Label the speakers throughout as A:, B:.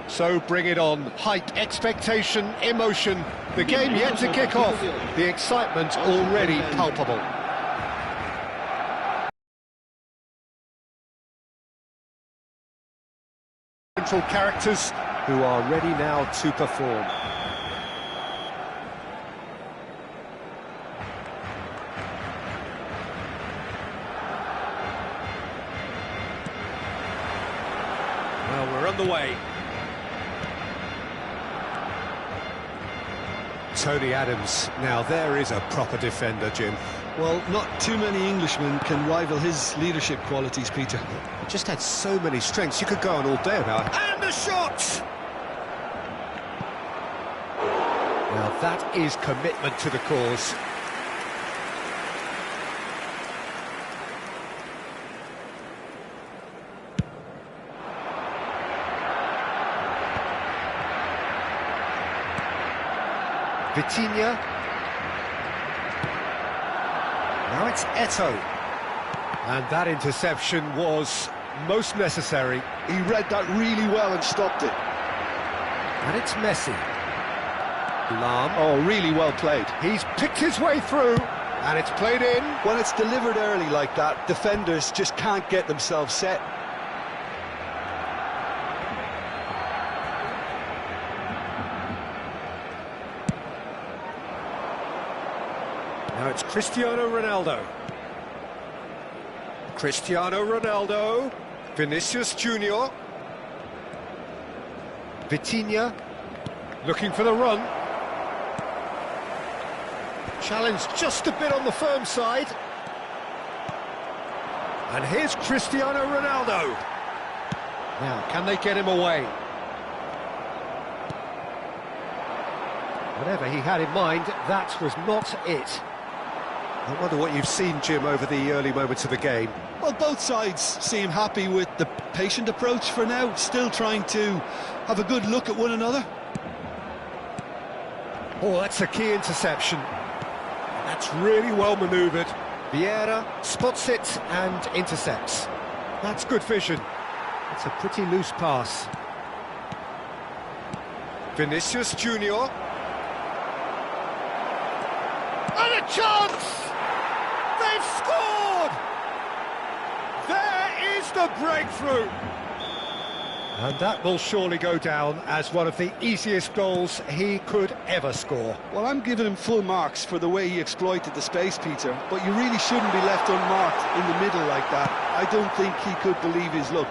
A: So bring it on. Hype, expectation, emotion. The game yet to kick off. The excitement already palpable. Central characters who are ready now to perform. Well, we're on the way. Tony Adams, now there is a proper defender, Jim.
B: Well, not too many Englishmen can rival his leadership qualities, Peter.
A: He just had so many strengths, you could go on all day about. And the shot! Well, that is commitment to the cause. Vitinha. Now it's Eto'o. And that interception was most necessary.
B: He read that really well and stopped it.
A: And it's Messi. Lam.
B: Oh, really well played.
A: He's picked his way through, and it's played in.
B: When it's delivered early like that, defenders just can't get themselves set.
A: Now it's Cristiano Ronaldo. Cristiano Ronaldo. Vinicius Junior. Vitinha. Looking for the run. Challenge just a bit on the firm side. And here's Cristiano Ronaldo. Now, can they get him away? Whatever he had in mind, that was not it. I wonder what you've seen, Jim, over the early moments of the game.
B: Well, both sides seem happy with the patient approach for now, still trying to have a good look at one another.
A: Oh, that's a key interception. That's really well manoeuvred. Vieira spots it and intercepts. That's good vision. It's a pretty loose pass. Vinicius Junior. And a chance! They've scored! There is the breakthrough! And that will surely go down as one of the easiest goals he could ever score.
B: Well, I'm giving him full marks for the way he exploited the space, Peter, but you really shouldn't be left unmarked in the middle like that. I don't think he could believe his luck.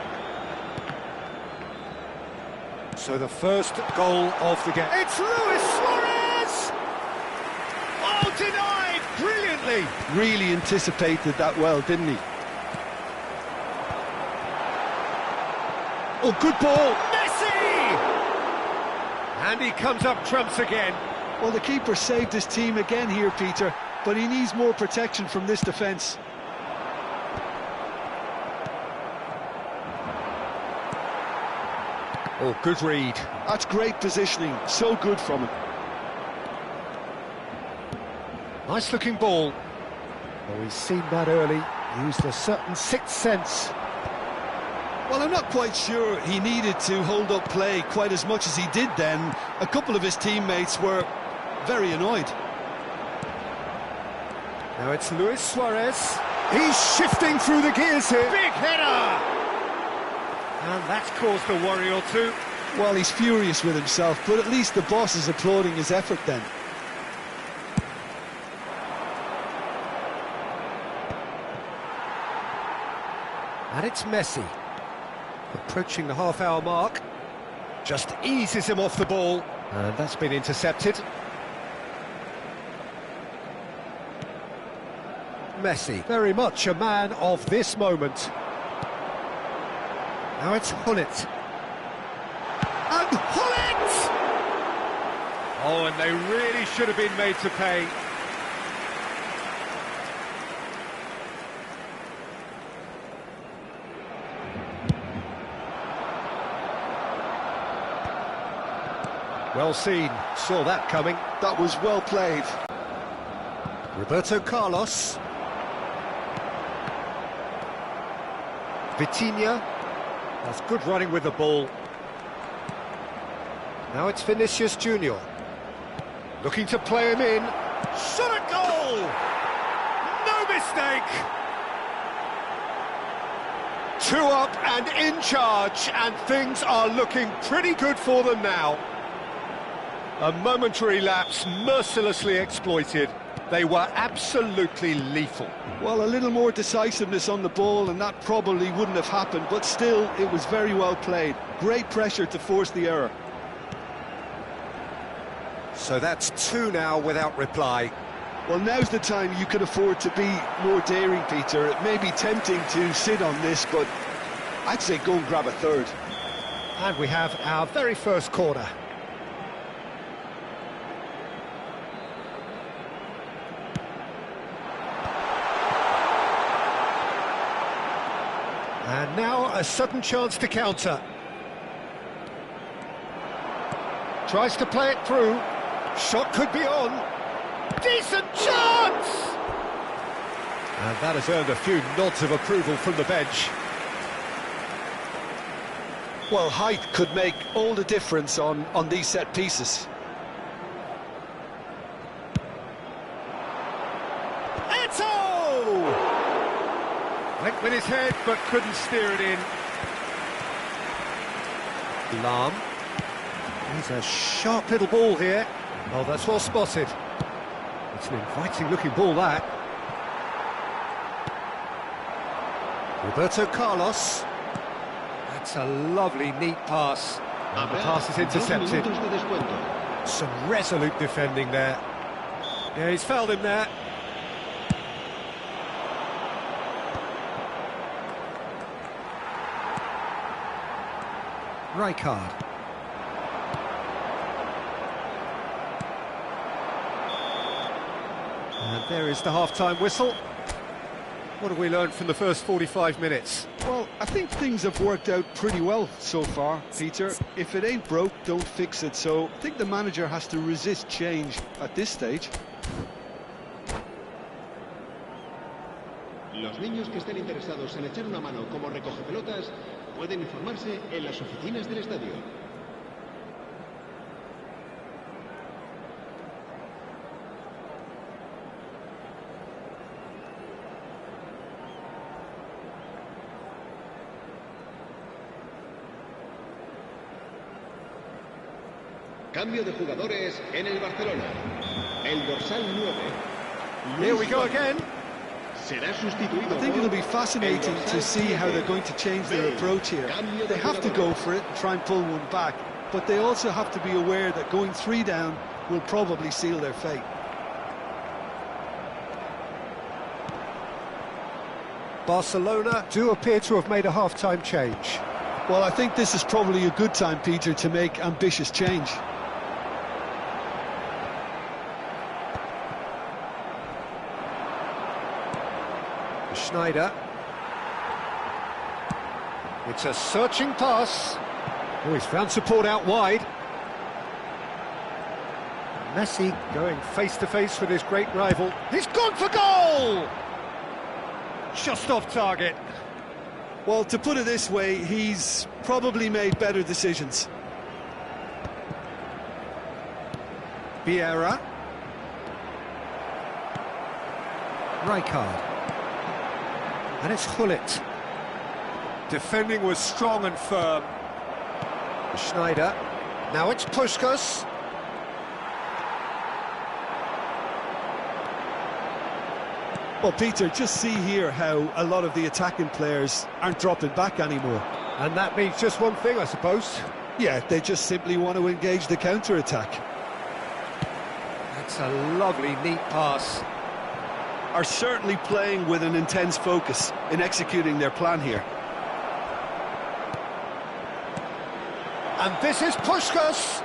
A: So the first goal of the game. It's Luis Suarez! Oh, denied brilliantly!
B: Really anticipated that well, didn't he?
A: Oh, good ball! Messi! And he comes up trumps again.
B: Well, the keeper saved his team again here, Peter, but he needs more protection from this defence.
A: Oh, good read.
B: That's great positioning, so good from him.
A: Nice looking ball. Oh, he's seen that early, used a certain sixth sense.
B: Well, I'm not quite sure he needed to hold up play quite as much as he did then. A couple of his teammates were very annoyed.
A: Now it's Luis Suarez. He's shifting through the gears here. Big header! And that's caused a worry or two.
B: Well, he's furious with himself, but at least the boss is applauding his effort then.
A: And it's Messi. Approaching the half-hour mark. Just eases him off the ball. And that's been intercepted. Messi, very much a man of this moment. Now it's Hullet. And Hullet! Oh, and they really should have been made to pay. Well seen, saw that coming.
B: That was well played.
A: Roberto Carlos. Vitinha. That's good running with the ball. Now it's Vinicius Junior. Looking to play him in. Shot at goal! No mistake! 2 up and in charge, and things are looking pretty good for them now. A momentary lapse mercilessly exploited. They were absolutely lethal.
B: Well, a little more decisiveness on the ball and that probably wouldn't have happened, but still, it was very well played. Great pressure to force the error.
A: So that's 2 now without reply.
B: Well, now's the time you can afford to be more daring, Peter. It may be tempting to sit on this, but I'd say go and grab a third.
A: And we have our very first corner. And now a sudden chance to counter. Tries to play it through. Shot could be on. Decent chance! And that has earned a few nods of approval from the bench.
B: Well, height could make all the difference on these set pieces.
A: Went with his head, but couldn't steer it in. Lahm. He's a sharp little ball here. Oh, that's well spotted. It's an inviting-looking ball, that. Roberto Carlos. That's a lovely, neat pass. And the pass is intercepted. Some resolute defending there. Yeah, he's fouled him there. Rijkaard. And there is the half-time whistle. What have we learned from the first 45 minutes?
B: Well, I think things have worked out pretty well so far, Peter. If it ain't broke, don't fix it. So I think the manager has to resist change at this stage.
C: Los niños que estén interesados en echar una mano como recogepelotas pueden informarse en las oficinas del estadio. Cambio de jugadores en el Barcelona. El dorsal 9.
A: Here we go again.
C: Será sustituido.
B: I think it'll be fascinating to see how they're going to change their approach here. They have to go for it and try and pull one back, but they also have to be aware that going 3 down will probably seal their fate.
A: Barcelona do appear to have made a half-time change.
B: Well, I think this is probably a good time, Peter, to make ambitious change.
A: Schneider. It's a searching pass. Oh, he's found support out wide. Messi going face-to-face with his great rival. He's gone for goal! Just off target.
B: Well, to put it this way, he's probably made better decisions.
A: Vieira. Rijkaard. And it's Gullit. Defending was strong and firm. Schneider. Now it's Puskas.
B: Well, Peter, just see here how a lot of the attacking players aren't dropping back anymore.
A: And that means just one thing, I suppose.
B: Yeah, they just simply want to engage the counter-attack.
A: That's a lovely, neat pass.
B: Are certainly playing with an intense focus in executing their plan here.
A: And this is Puskas.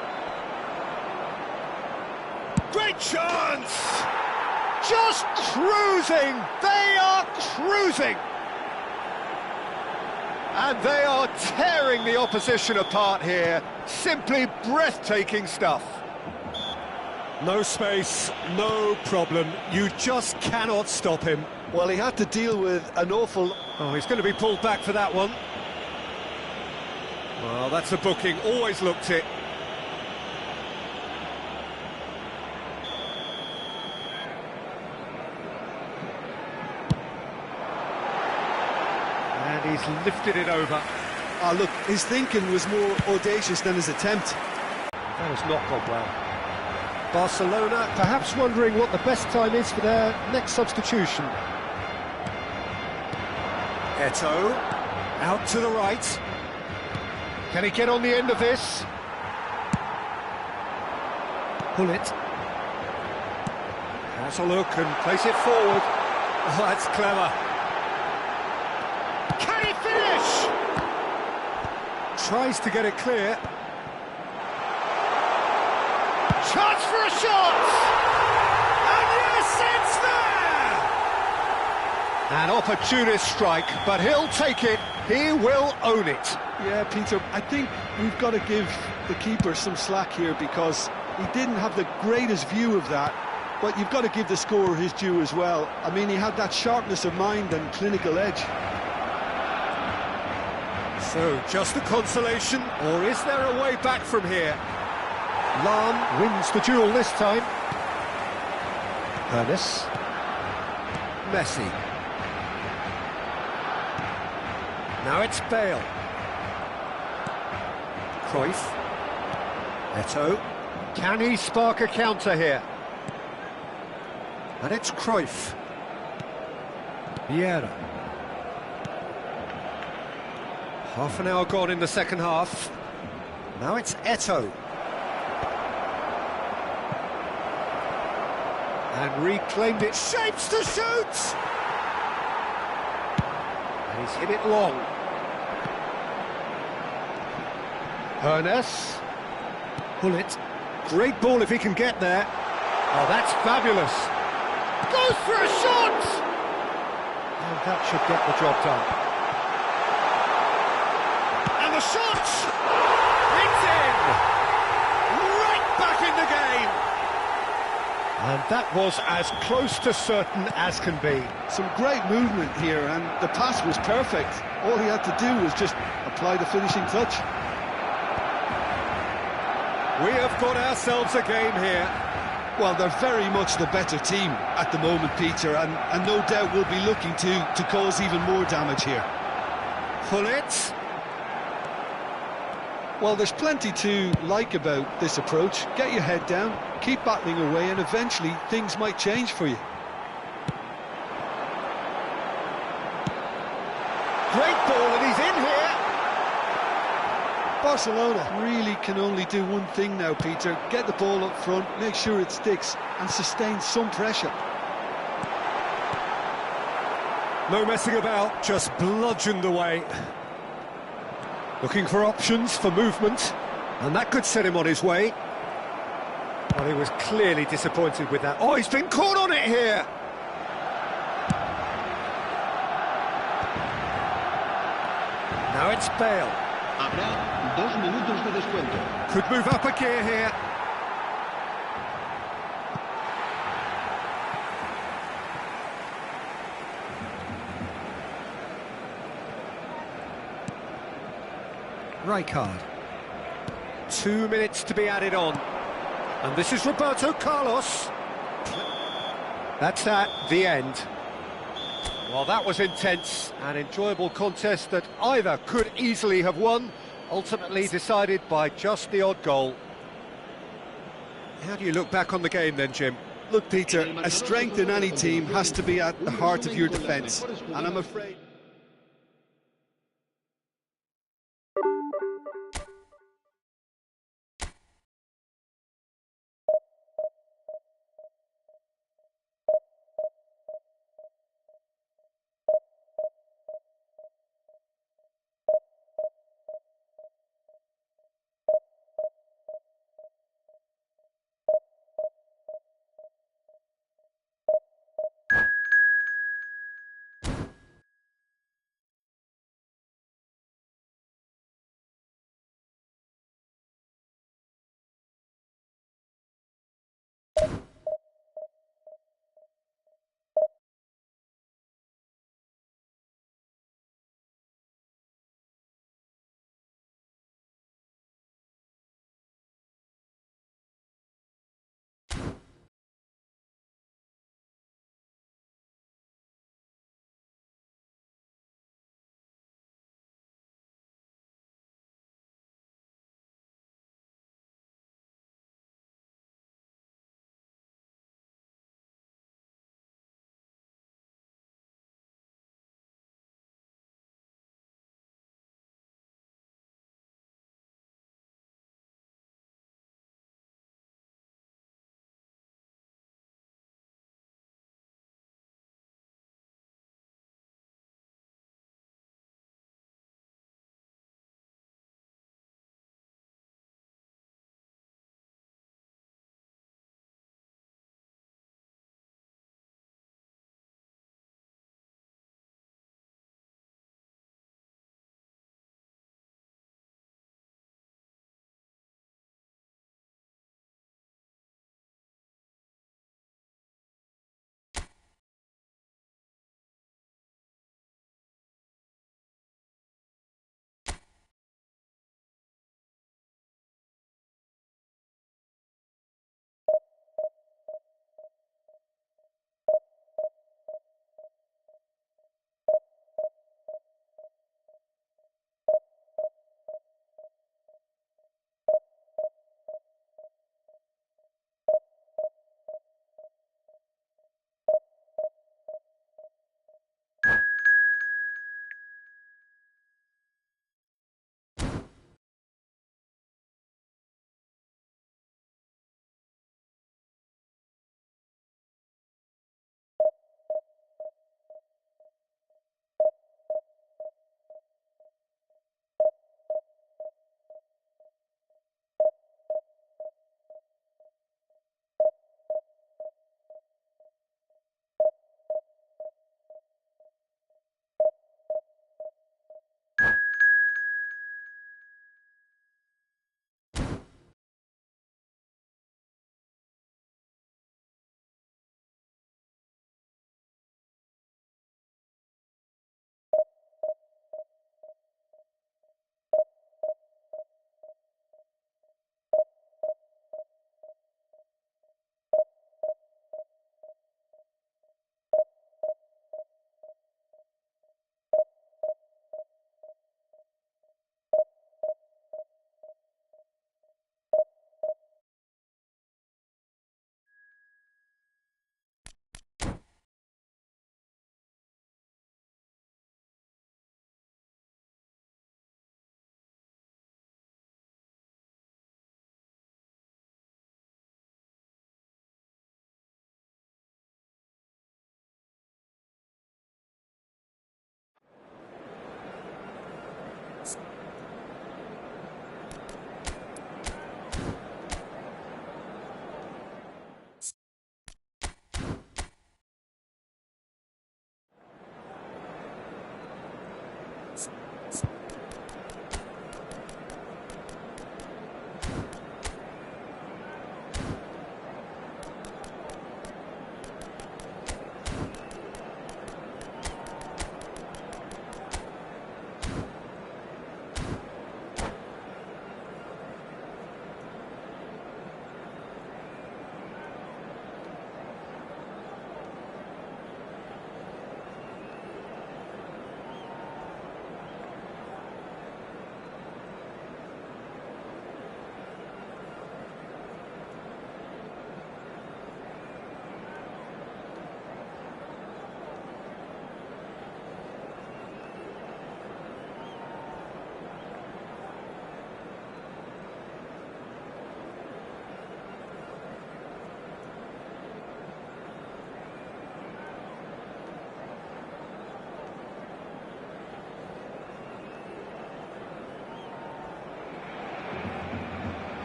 A: Great chance! Just cruising! They are cruising! And they are tearing the opposition apart here. Simply breathtaking stuff. No space, no problem. You just cannot stop him.
B: Well, he had to deal with an awful...
A: Oh, he's going to be pulled back for that one. Well, that's a booking. Always looked it. And he's lifted it over.
B: Oh, look, his thinking was more audacious than his attempt.
A: That has not gone well. Barcelona perhaps wondering what the best time is for their next substitution. Eto'o, out to the right. Can he get on the end of this? Pull it. Has a look and place it forward. Oh, that's clever. Can he finish? Tries to get it clear. Chance for a shot! And yes, it's there! An opportunist strike, but he'll take it. He will own it.
B: Yeah, Peter, I think we've got to give the keeper some slack here because he didn't have the greatest view of that, but you've got to give the scorer his due as well. I mean, he had that sharpness of mind and clinical edge.
A: So, just a consolation, or is there a way back from here? Lam wins the duel this time. Ernest. Messi. Now it's Bale. Cruyff. Eto'o. Can he spark a counter here? And it's Cruyff. Vieira. Half an hour gone in the second half. Now it's Eto'o. And reclaimed it. Shapes to shoot! And he's hit it long. Ernest. Pull it. Great ball if he can get there. Oh, that's fabulous. Goes for a shot! And that should get the job done. And the shot! It's in! Right back in the game! And that was as close to certain as can be.
B: Some great movement here, and the pass was perfect. All he had to do was just apply the finishing touch.
A: We have got ourselves a game here.
B: Well, they're very much the better team at the moment, Peter, and no doubt will be looking to cause even more damage here.
A: Pull it.
B: Well, there's plenty to like about this approach. Get your head down, keep battling away, and eventually things might change for you.
A: Great ball, and he's in here.
B: Barcelona really can only do one thing now, Peter. Get the ball up front, make sure it sticks, and sustain some pressure.
A: No messing about, just bludgeoned away. Looking for options for movement, and that could set him on his way. Well, he was clearly disappointed with that. Oh, he's been caught on it here! Now it's Bale.
C: Habrá 2 minutos de descuento.
A: Could move up a gear here. Rijkaard. 2 minutes to be added on. And this is Roberto Carlos. That's at the end. Well, that was intense, an enjoyable contest that either could easily have won, ultimately decided by just the odd goal. How do you look back on the game then, Jim?
B: Look, Peter, a strength in any team has to be at the heart of your defence, and I'm afraid...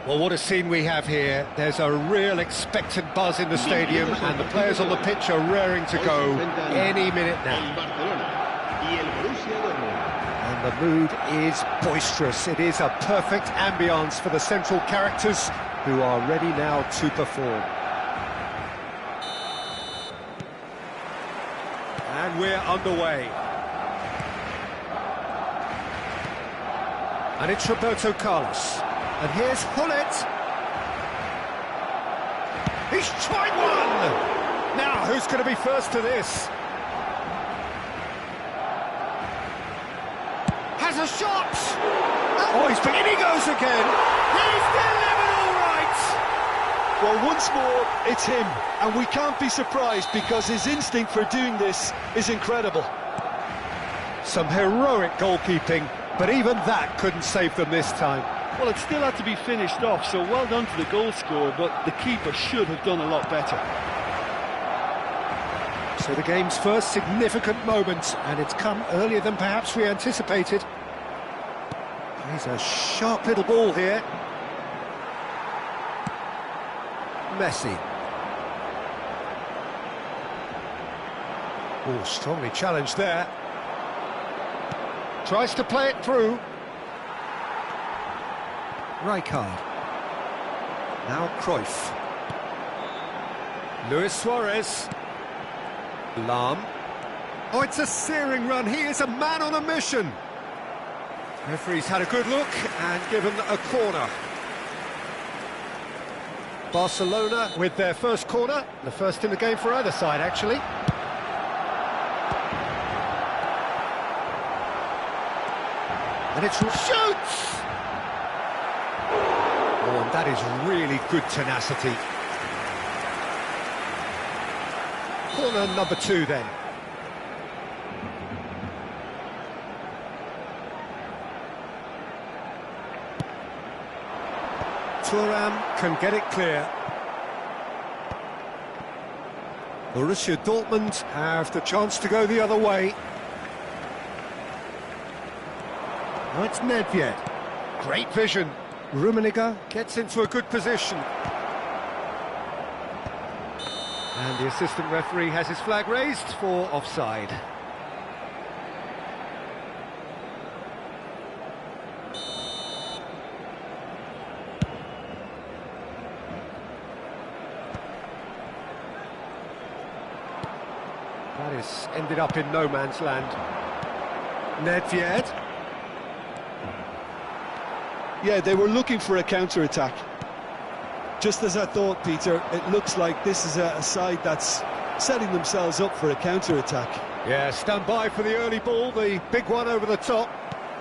A: Well, what a scene we have here. There's a real expectant buzz in the stadium, and the players on the pitch are raring to go any minute now. And the mood is boisterous. It is a perfect ambience for the central characters, who are ready now to perform. And we're underway. And it's Roberto Carlos. And here's Hullet. He's tried one! Now, who's going to be first to this? Has a shot! Oh, in he goes again! He's delivered all right!
B: Well, once more, it's him. And we can't be surprised because his instinct for doing this is incredible.
A: Some heroic goalkeeping, but even that couldn't save them this time.
B: Well, it still had to be finished off, so well done to the goal scorer, but the keeper should have done a lot better.
A: So the game's first significant moment, and it's come earlier than perhaps we anticipated. He's a sharp little ball here. Messi. Oh, strongly challenged there. Tries to play it through. Rijkaard. Now Cruyff. Luis Suarez. Lahm. Oh, it's a searing run. He is a man on a mission. Referee's had a good look and given a corner. Barcelona with their first corner. The first in the game for either side, actually. And it's shoots! Oh, and that is really good tenacity. Corner number 2 then. Thuram can get it clear. Borussia Dortmund have the chance to go the other way. Now it's Nedved. Great vision. Rummenigge gets into a good position. And the assistant referee has his flag raised for offside. That has ended up in no man's land. Nedved.
B: Yeah, they were looking for a counter-attack. Just as I thought, Peter, it looks like this is a side that's setting themselves up for a counter-attack.
A: Yeah, stand by for the early ball, the big one over the top.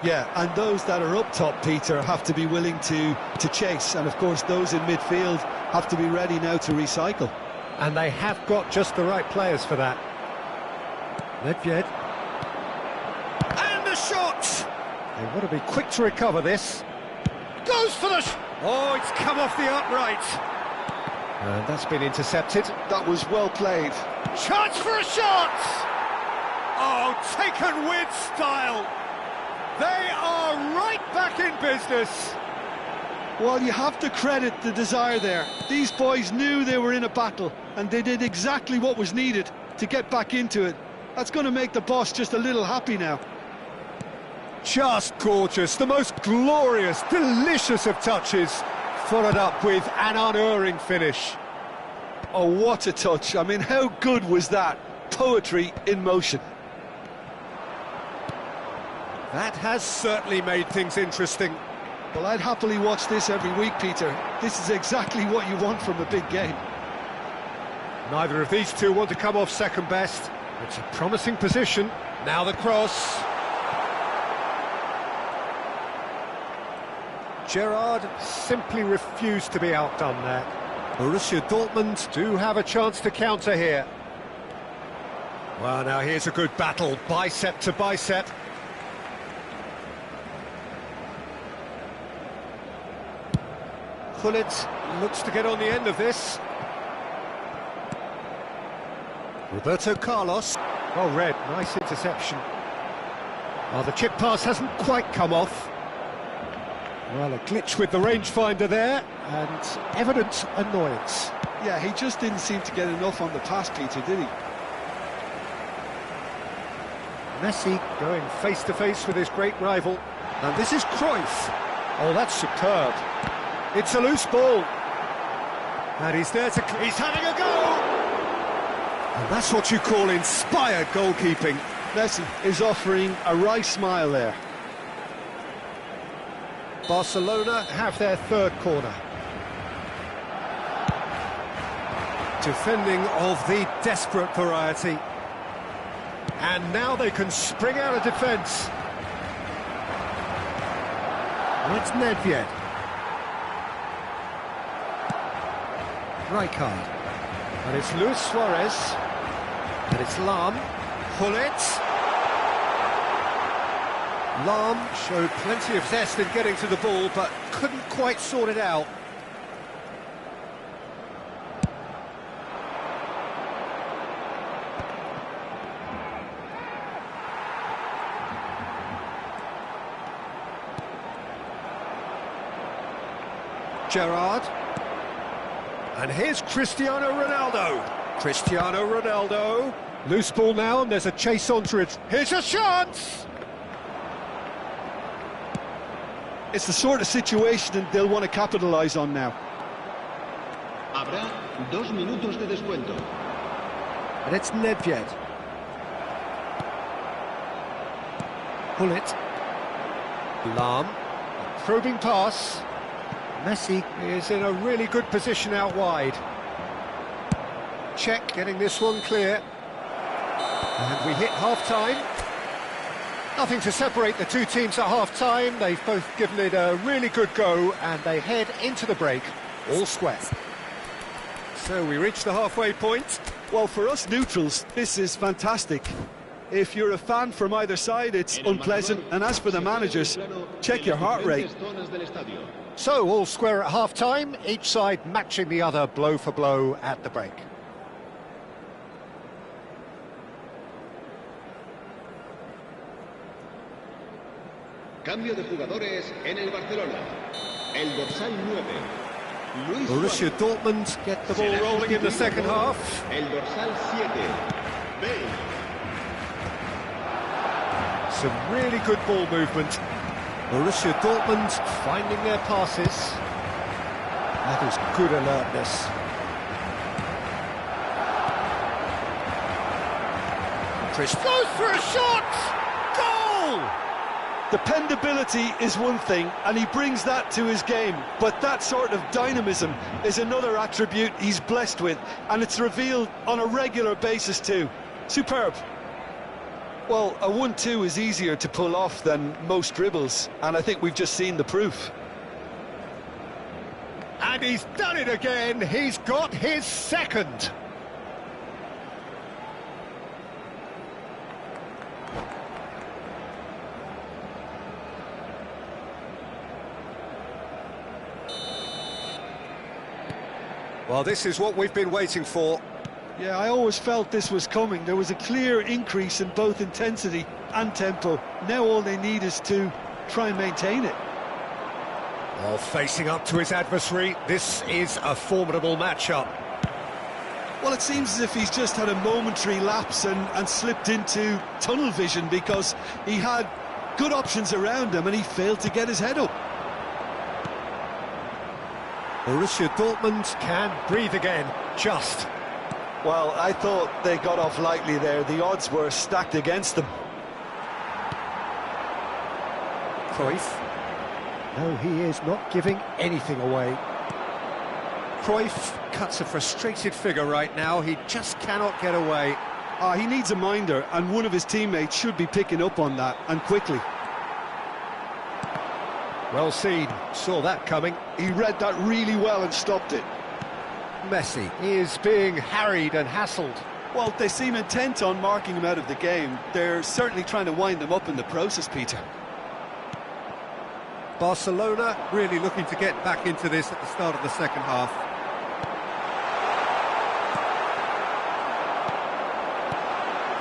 B: Yeah, and those that are up top, Peter, have to be willing to chase. And, of course, those in midfield have to be ready now to recycle.
A: And they have got just the right players for that. Nedved. And the shot! They want to be quick to recover this. Goes for the... Oh, it's come off the upright. And that's been intercepted.
B: That was well played.
A: Chance for a shot! Oh, taken with style. They are right back in business.
B: Well, you have to credit the desire there. These boys knew they were in a battle, and they did exactly what was needed to get back into it. That's going to make the boss just a little happy now.
A: Just gorgeous, the most glorious, delicious of touches, followed up with an unerring finish.
B: Oh, what a touch. I mean, how good was that? Poetry in motion.
A: That has certainly made things interesting.
B: Well, I'd happily watch this every week, Peter. This is exactly what you want from a big game.
A: Neither of these two want to come off second best. It's a promising position. Now the cross. Gerrard simply refused to be outdone there. Borussia Dortmund do have a chance to counter here. Well, now here's a good battle, bicep to bicep. Hullet looks to get on the end of this. Roberto Carlos. Well read, nice interception. Oh, the chip pass hasn't quite come off. Well, a glitch with the rangefinder there, and evident annoyance.
B: Yeah, he just didn't seem to get enough on the pass, Peter, did he?
A: Messi going face-to-face with his great rival. And this is Cruyff. Oh, that's superb. It's a loose ball. And he's there to... He's having a go! And that's what you call inspired goalkeeping.
B: Messi is offering a wry smile there.
A: Barcelona have their third corner. Defending of the desperate variety. And now they can spring out of defence. It's Nedved. Rijkaard. And it's Luis Suarez. And it's Lahm. Gullit. Lahm showed plenty of zest in getting to the ball, but couldn't quite sort it out. Gerrard. And here's Cristiano Ronaldo. Cristiano Ronaldo. Loose ball now, and there's a chase onto it. Here's a chance!
B: It's the sort of situation that they'll want to capitalise on now.
C: Habrá 2 minutos de descuento.
A: And it's Nedved. Gullit. Lahm. A probing pass. Messi is in a really good position out wide. Czech getting this one clear. And we hit half-time. Nothing to separate the two teams at half-time. They've both given it a really good go, and they head into the break all square. So we reach the halfway point.
B: Well, for us neutrals, this is fantastic. If you're a fan from either side, it's unpleasant. And as for the managers, check your heart rate.
A: So, all square at half-time, each side matching the other blow for blow at the break.
C: Cambio de jugadores en el Barcelona. El dorsal 9.
A: Borussia Dortmund get the ball rolling in the second half.
C: El dorsal 7. Bale.
A: Some really good ball movement. Borussia Dortmund finding their passes. That is good alertness. Chris goes for a shot! Goal!
B: Dependability is one thing, and he brings that to his game, but that sort of dynamism is another attribute he's blessed with, and it's revealed on a regular basis too. Superb. Well, a 1-2 is easier to pull off than most dribbles, and I think we've just seen the proof.
A: And he's done it again. He's got his second. Well, this is what we've been waiting for.
B: Yeah, I always felt this was coming. There was a clear increase in both intensity and tempo. Now all they need is to try and maintain it.
A: Well, facing up to his adversary, this is a formidable matchup.
B: Well, it seems as if he's just had a momentary lapse and slipped into tunnel vision, because he had good options around him and he failed to get his head up.
A: Borussia Dortmund can breathe again, just.
B: Well, I thought they got off lightly there. The odds were stacked against them.
A: Cruyff. No, he is not giving anything away. Cruyff cuts a frustrated figure right now. He just cannot get away.
B: He needs a minder, and one of his teammates should be picking up on that, and quickly.
A: Well seen, saw that coming.
B: He read that really well and stopped it.
A: Messi is being harried and hassled.
B: Well, they seem intent on marking him out of the game. They're certainly trying to wind him up in the process, Peter.
A: Barcelona really looking to get back into this at the start of the second half.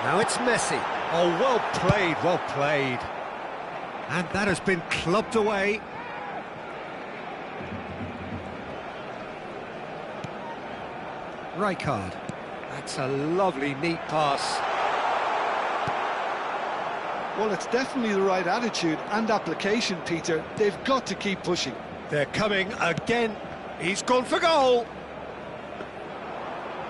A: Now it's Messi. Oh, well played, well played. And that has been clubbed away. Rijkaard. That's a lovely, neat pass.
B: Well, it's definitely the right attitude and application, Peter. They've got to keep pushing.
A: They're coming again. He's gone for goal.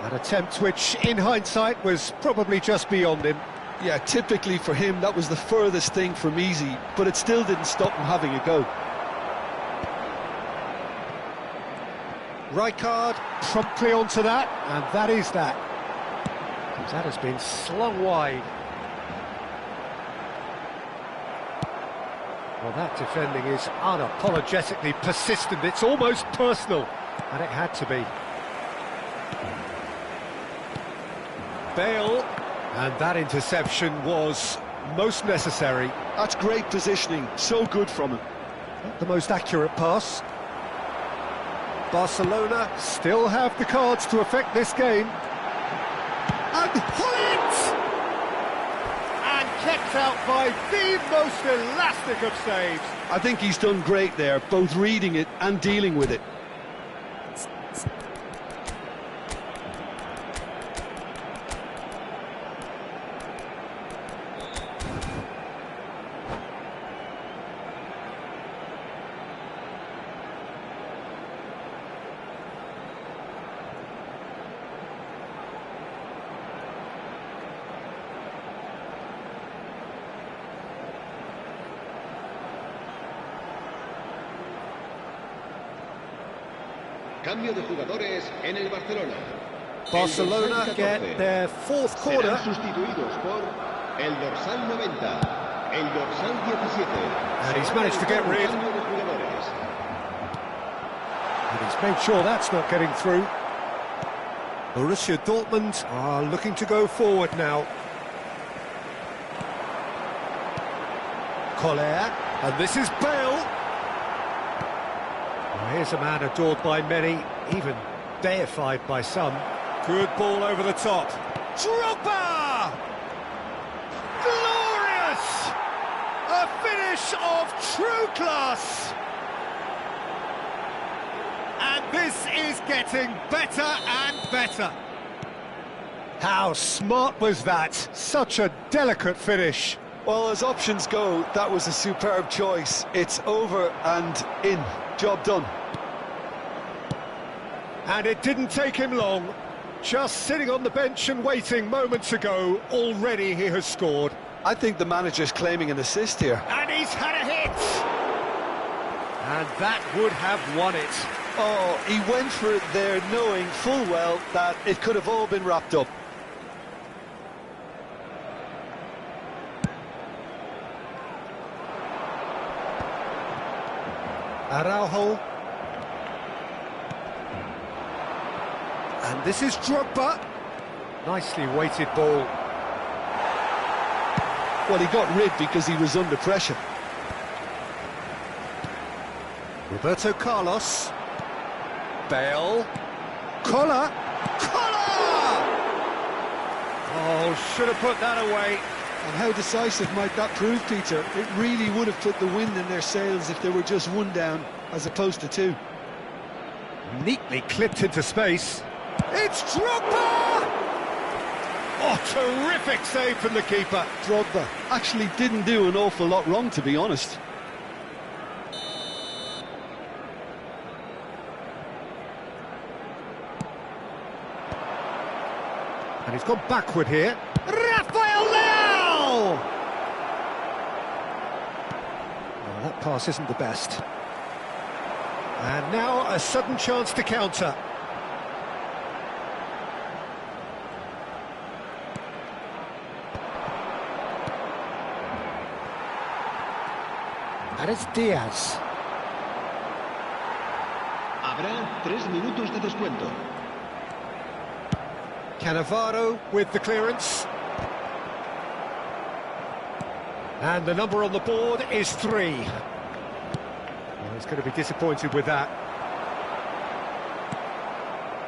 A: An attempt which, in hindsight, was probably just beyond him.
B: Yeah, typically for him, that was the furthest thing from easy, but it still didn't stop him having a go.
A: Rijkaard promptly onto that, and that is that. That has been slung wide. Well, that defending is unapologetically persistent. It's almost personal, and it had to be. Bale, and that interception was most necessary.
B: That's great positioning, so good from him.
A: Not the most accurate pass. Barcelona still have the cards to affect this game. And Hullet! And kept out by the most elastic of saves.
B: I think he's done great there, both reading it and dealing with it.
C: Cambio de jugadores en el Barcelona.
A: Barcelona get their fourth corner.
C: Serán sustituidos por el dorsal 90, el dorsal 17.
A: And he's managed to get rid.
C: Cambio de jugadores.
A: And he's made sure that's not getting through. Borussia Dortmund are looking to go forward now. Koller, and this is Bale. Here's a man adored by many, even deified by some. Good ball over the top. Drogba! Glorious! A finish of true class! And this is getting better and better. How smart was that? Such a delicate finish.
B: Well, as options go, that was a superb choice. It's over and in. Job done.
A: And it didn't take him long. Just sitting on the bench and waiting moments ago, already he has scored.
B: I think the manager's claiming an assist here.
A: And he's had a hit! And that would have won it.
B: Oh, he went for it there knowing full well that it could have all been wrapped up.
A: Araujo. And this is Drogba. Nicely weighted ball.
B: Well, he got rid because he was under pressure.
A: Roberto Carlos. Bale. Koller. Oh, should have put that away.
B: And how decisive might that prove, Peter? It really would have put the wind in their sails if they were just one down, as opposed to two.
A: Neatly clipped into space. It's Drogba! Oh, terrific save from the keeper.
B: Drogba actually didn't do an awful lot wrong, to be honest.
A: And he's gone backward here. Rafael Leao! Oh, that pass isn't the best. And now a sudden chance to counter. And it's Diaz.
C: Habrá 3 minutos de descuento.
A: Cannavaro with the clearance. And the number on the board is 3. Well, he's going to be disappointed with that.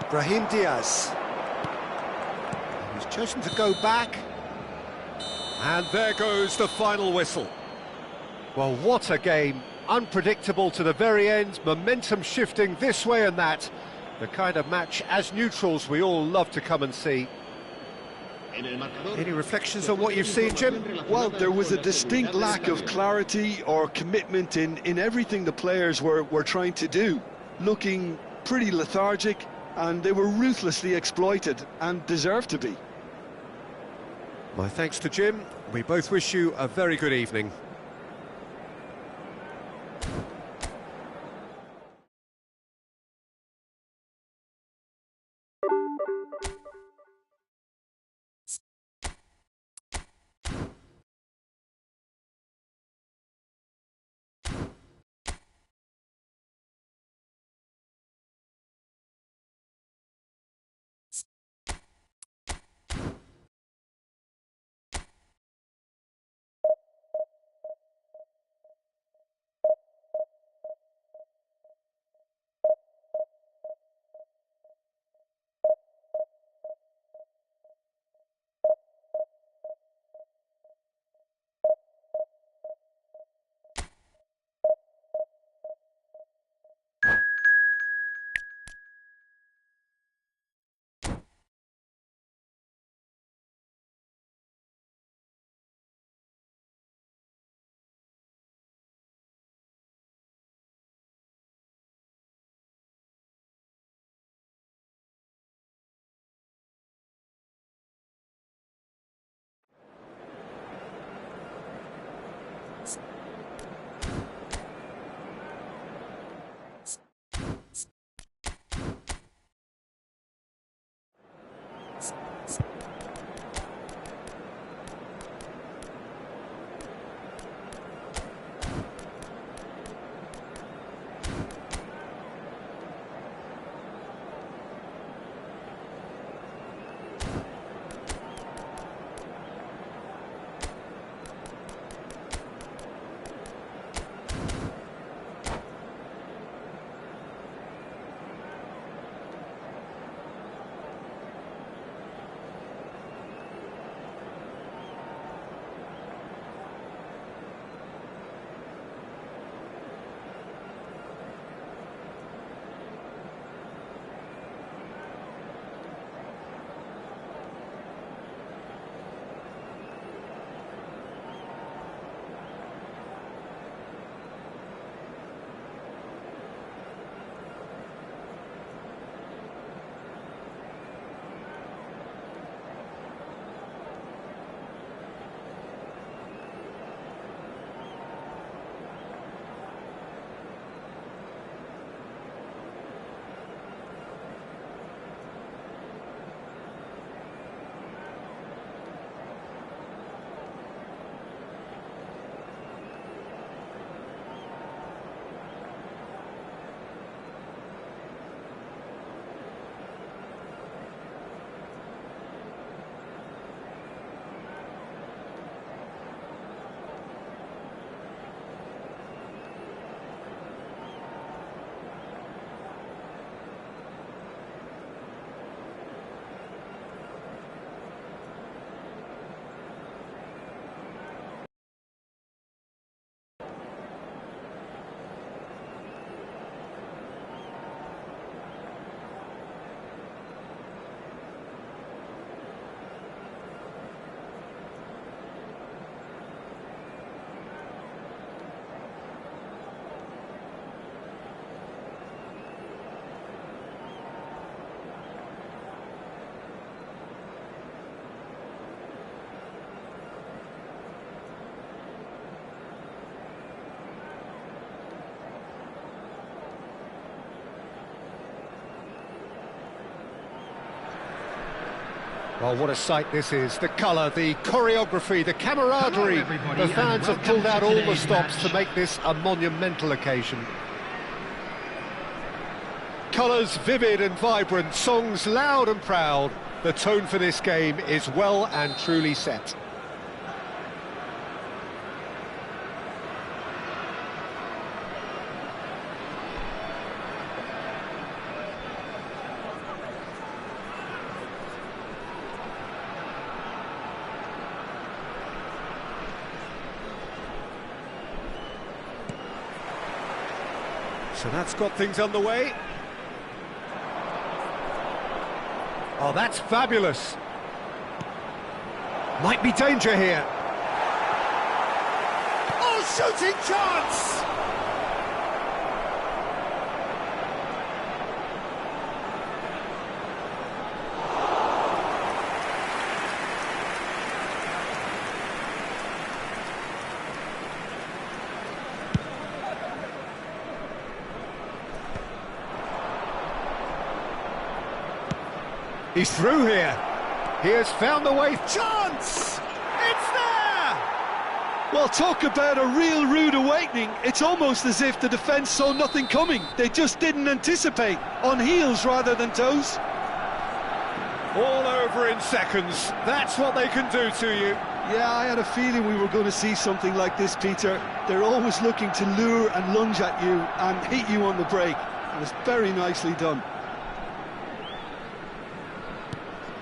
A: Brahim Diaz. He's chosen to go back. And there goes the final whistle. Well, what a game. Unpredictable to the very end, momentum shifting this way and that. The kind of match, as neutrals, we all love to come and see. Any reflections on what you've seen, Jim?
B: Well, there was a distinct lack of clarity or commitment in everything the players were trying to do. Looking pretty lethargic, and they were ruthlessly exploited and deserved to be.
A: My thanks to Jim. We both wish you a very good evening. Well, what a sight this is. The colour, the choreography, the camaraderie. The fans have pulled out all the stops to make this a monumental occasion. Colours vivid and vibrant, songs loud and proud. The tone for this game is well and truly set. So that's got things underway. Oh, that's fabulous. Might be danger here. Oh, shooting chance! He's through here. He has found the way. Chance! It's there!
B: Well, talk about a real rude awakening. It's almost as if the defence saw nothing coming. They just didn't anticipate. On heels rather than toes.
A: All over in seconds. That's what they can do to you.
B: Yeah, I had a feeling we were going to see something like this, Peter. They're always looking to lure and lunge at you and hit you on the break. And it's very nicely done.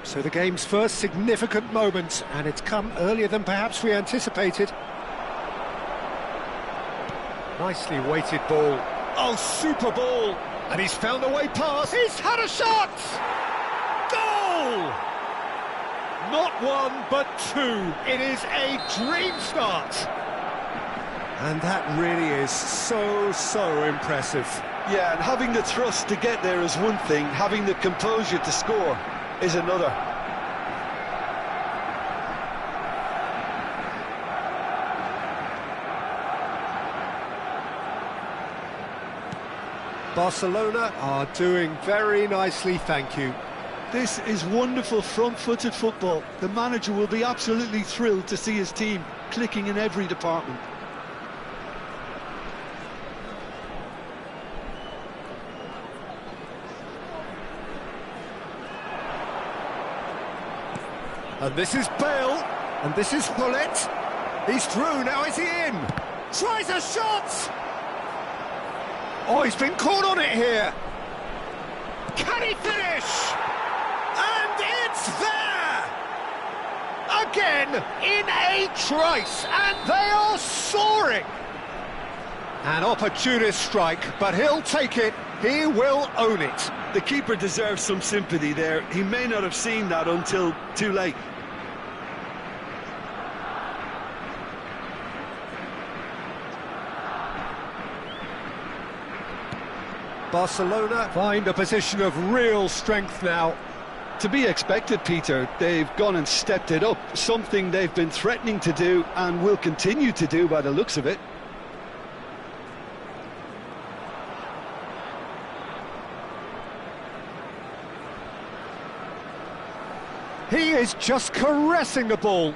A: So the game's first significant moment, and it's come earlier than perhaps we anticipated. Nicely weighted ball. Oh, super ball! And he's found a way past. He's had a shot! Goal! Not one, but two. It is a dream start. And that really is so impressive.
B: Yeah, and having the thrust to get there is one thing, having the composure to score is another.
A: Barcelona are doing very nicely, thank you.
B: This is wonderful front-footed football. The manager will be absolutely thrilled to see his team clicking in every department.
A: And this is Bale, and this is Hullet. He's through, now is he in? Tries a shot! Oh, he's been caught on it here. Can he finish? And it's there! Again, in a trice, and they are soaring! An opportunist strike, but he'll take it. He will own it.
B: The keeper deserves some sympathy there. He may not have seen that until too late.
A: Barcelona find a position of real strength now.
B: To be expected, Peter. They've gone and stepped it up, something they've been threatening to do and will continue to do by the looks of it.
A: He is just caressing the ball.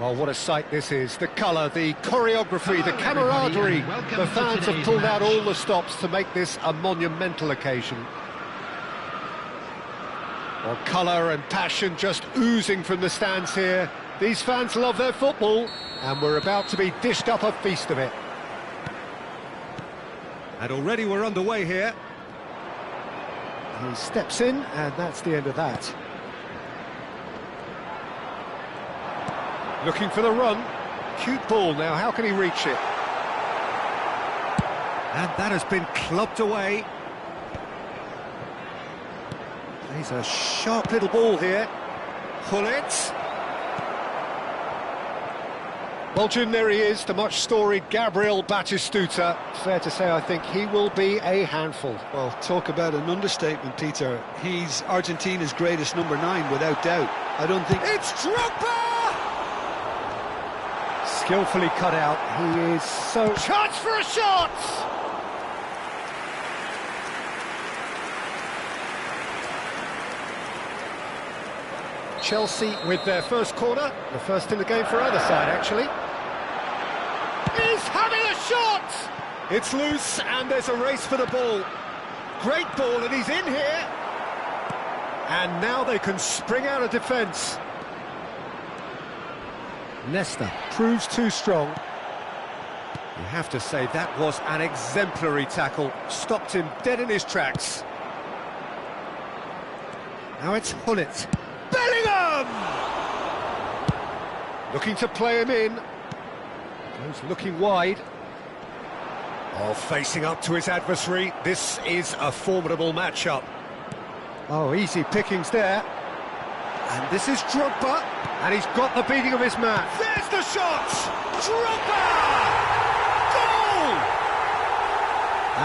A: Well, what a sight this is. The colour, the choreography, the camaraderie. The fans have pulled out all the stops to make this a monumental occasion. Well, colour and passion just oozing from the stands here. These fans love their football, and we're about to be dished up a feast of it. And already we're underway here. He steps in, and that's the end of that. Looking for the run. Cute ball now, how can he reach it? And that has been clubbed away. He's a sharp little ball here. Pull it. Well, Jim, there he is, the much-storied Gabriel Batistuta. Fair to say, I think he will be a handful.
B: Well, talk about an understatement, Peter. He's Argentina's greatest number 9, without doubt. I don't think...
A: It's Drogba! Skillfully cut out. He is so... Chance for a shot! Chelsea with their first corner, the first in the game for either side, actually. He's having a shot! It's loose, and there's a race for the ball. Great ball, and he's in here. And now they can spring out of defence. Nesta proves too strong. You have to say that was an exemplary tackle. Stopped him dead in his tracks. Now it's Hullet. Bellingham! Looking to play him in. Goes looking wide. Oh, facing up to his adversary. This is a formidable matchup. Oh, easy pickings there. And this is Drogba. And he's got the beating of his man. There's the shot! Drogba! Goal!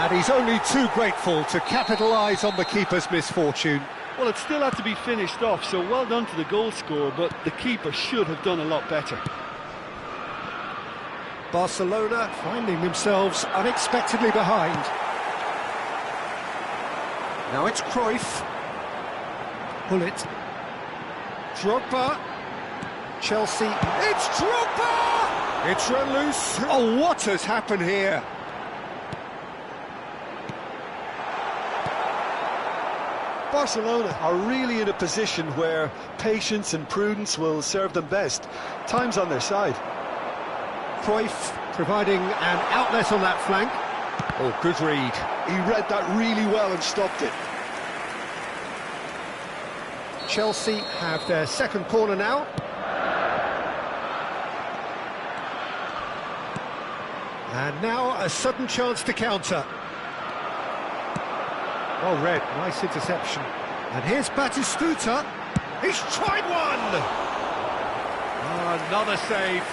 A: And he's only too grateful to capitalise on the keeper's misfortune.
B: Well, it still had to be finished off, so well done to the goal scorer, but the keeper should have done a lot better.
A: Barcelona finding themselves unexpectedly behind. Now it's Cruyff. Hullet. Drogba. Chelsea. It's Drogba! It's run loose. Oh, what has happened here?
B: Barcelona are really in a position where patience and prudence will serve them best. Time's on their side.
A: Cruyff providing an outlet on that flank. Oh, good read.
B: He read that really well and stopped it.
A: Chelsea have their second corner now. And now a sudden chance to counter. Well read, nice interception. And here's Batistuta. He's tried one! Oh, another save.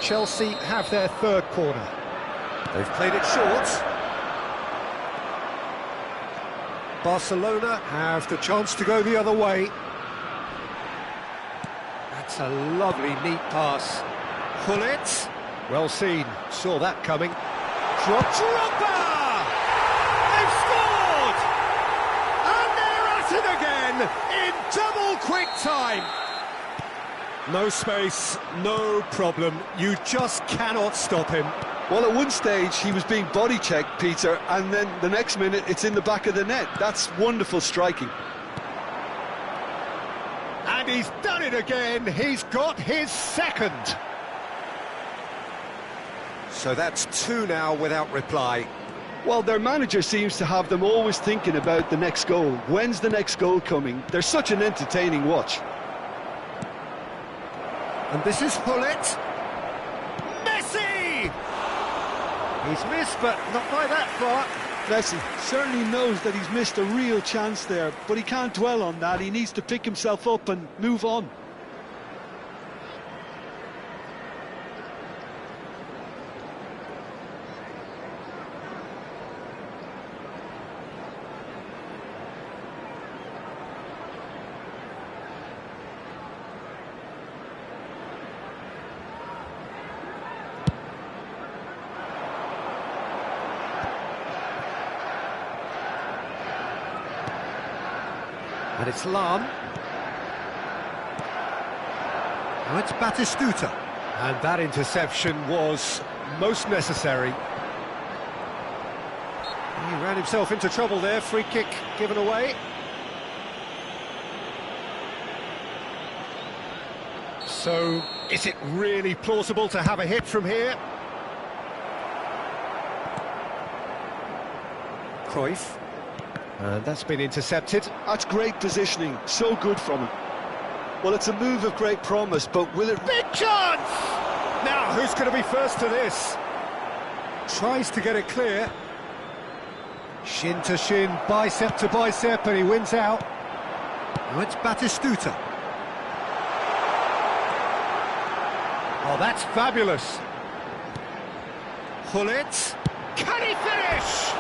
A: Chelsea have their third corner. They've played it short. Barcelona have the chance to go the other way. That's a lovely, neat pass. Gullit, well seen, saw that coming. Drogba! They've scored! And they're at it again, in double quick time. No space, no problem, you just cannot stop him.
B: Well, at one stage he was being body checked, Peter, and then the next minute it's in the back of the net. That's wonderful striking.
A: And he's done it again, he's got his second. So that's two now without reply.
B: Well, their manager seems to have them always thinking about the next goal. When's the next goal coming? They're such an entertaining watch.
A: And this is Gullit. Messi! He's missed, but not by that far.
B: Messi certainly knows that he's missed a real chance there, but he can't dwell on that. He needs to pick himself up and move on.
A: And it's Lam. Now it's Batistuta. And that interception was most necessary. He ran himself into trouble there, free kick given away. So, is it really plausible to have a hit from here? Cruyff. And that's been intercepted.
B: That's great positioning, so good from him. Well, it's a move of great promise, but will it...
A: Big chance! Now, who's going to be first to this? Tries to get it clear. Shin to shin, bicep to bicep, and he wins out. Now it's Batistuta. Oh, that's fabulous. Gullit. Can he finish?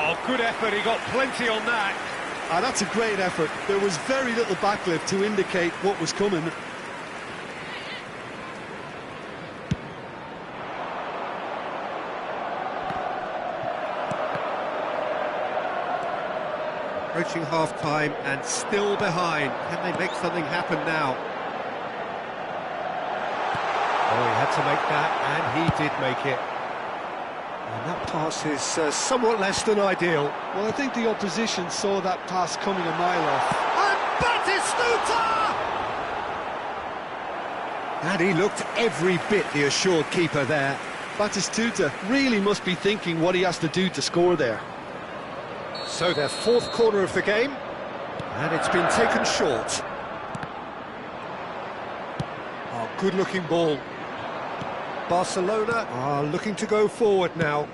A: Oh, good effort, he got plenty on that.
B: Ah, that's a great effort. There was very little backlift to indicate what was coming.
A: Approaching half-time and still behind. Can they make something happen now? Oh, he had to make that, and he did make it. And that pass is somewhat less than ideal.
B: Well, I think the opposition saw that pass coming a mile off.
A: And Batistuta! And he looked every bit the assured keeper there.
B: Batistuta really must be thinking what he has to do to score there.
A: So their fourth corner of the game, and it's been taken short. Oh, good-looking ball. Barcelona are looking to go forward now.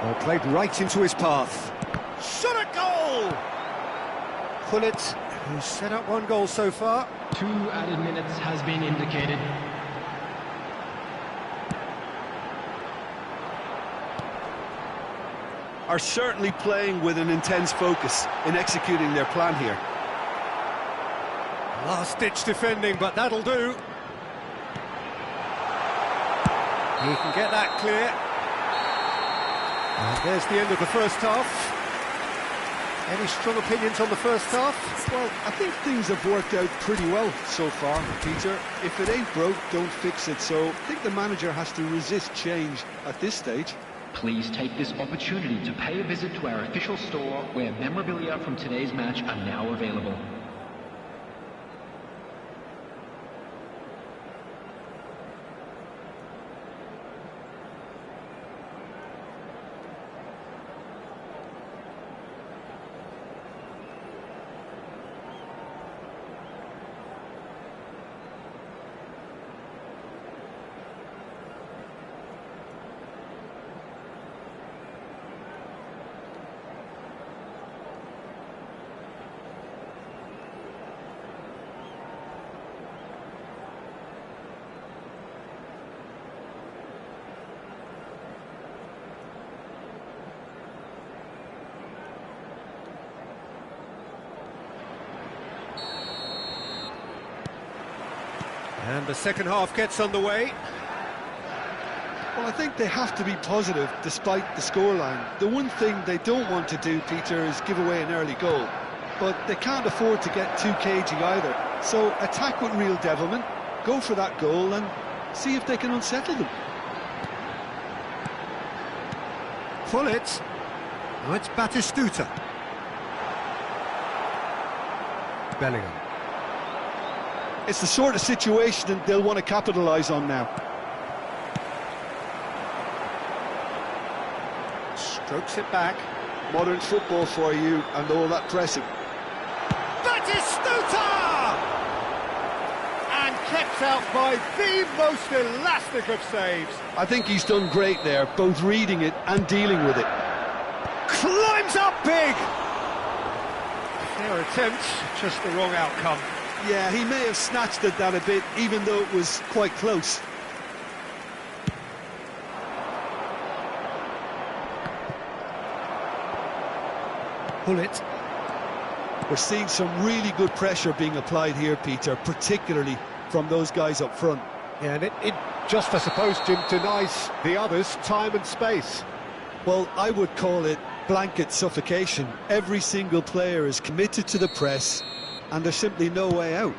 A: Oh, played right into his path. Shot a goal! Gullit, who's set up one goal so far.
D: 2 added minutes has been indicated.
B: Are certainly playing with an intense focus in executing their plan here.
A: Last-ditch defending, but that'll do. He can get that clear. And there's the end of the first half. Any strong opinions on the first half?
B: Well, I think things have worked out pretty well so far, Peter. If it ain't broke, don't fix it. So I think the manager has to resist change at this stage.
D: Please take this opportunity to pay a visit to our official store where memorabilia from today's match are now available.
A: And the second half gets underway.
B: Well, I think they have to be positive despite the scoreline. The one thing they don't want to do, Peter, is give away an early goal. But they can't afford to get too cagey either. So attack with real devilment, go for that goal and see if they can unsettle them.
A: Pull it. Now it's Batistuta. Bellingham.
B: It's the sort of situation that they'll want to capitalise on now.
A: Strokes it back.
B: Modern football for you and all that pressing.
A: Batistuta! And kept out by the most elastic of saves.
B: I think he's done great there, both reading it and dealing with it.
A: Climbs up big! Fair attempt, just the wrong outcome.
B: Yeah, he may have snatched at that a bit, even though it was quite close.
A: Pull it.
B: We're seeing some really good pressure being applied here, Peter, particularly from those guys up front.
A: Yeah, and it just, I suppose, Jim, denies the others time and space.
B: Well, I would call it blanket suffocation. Every single player is committed to the press, and there's simply no way out.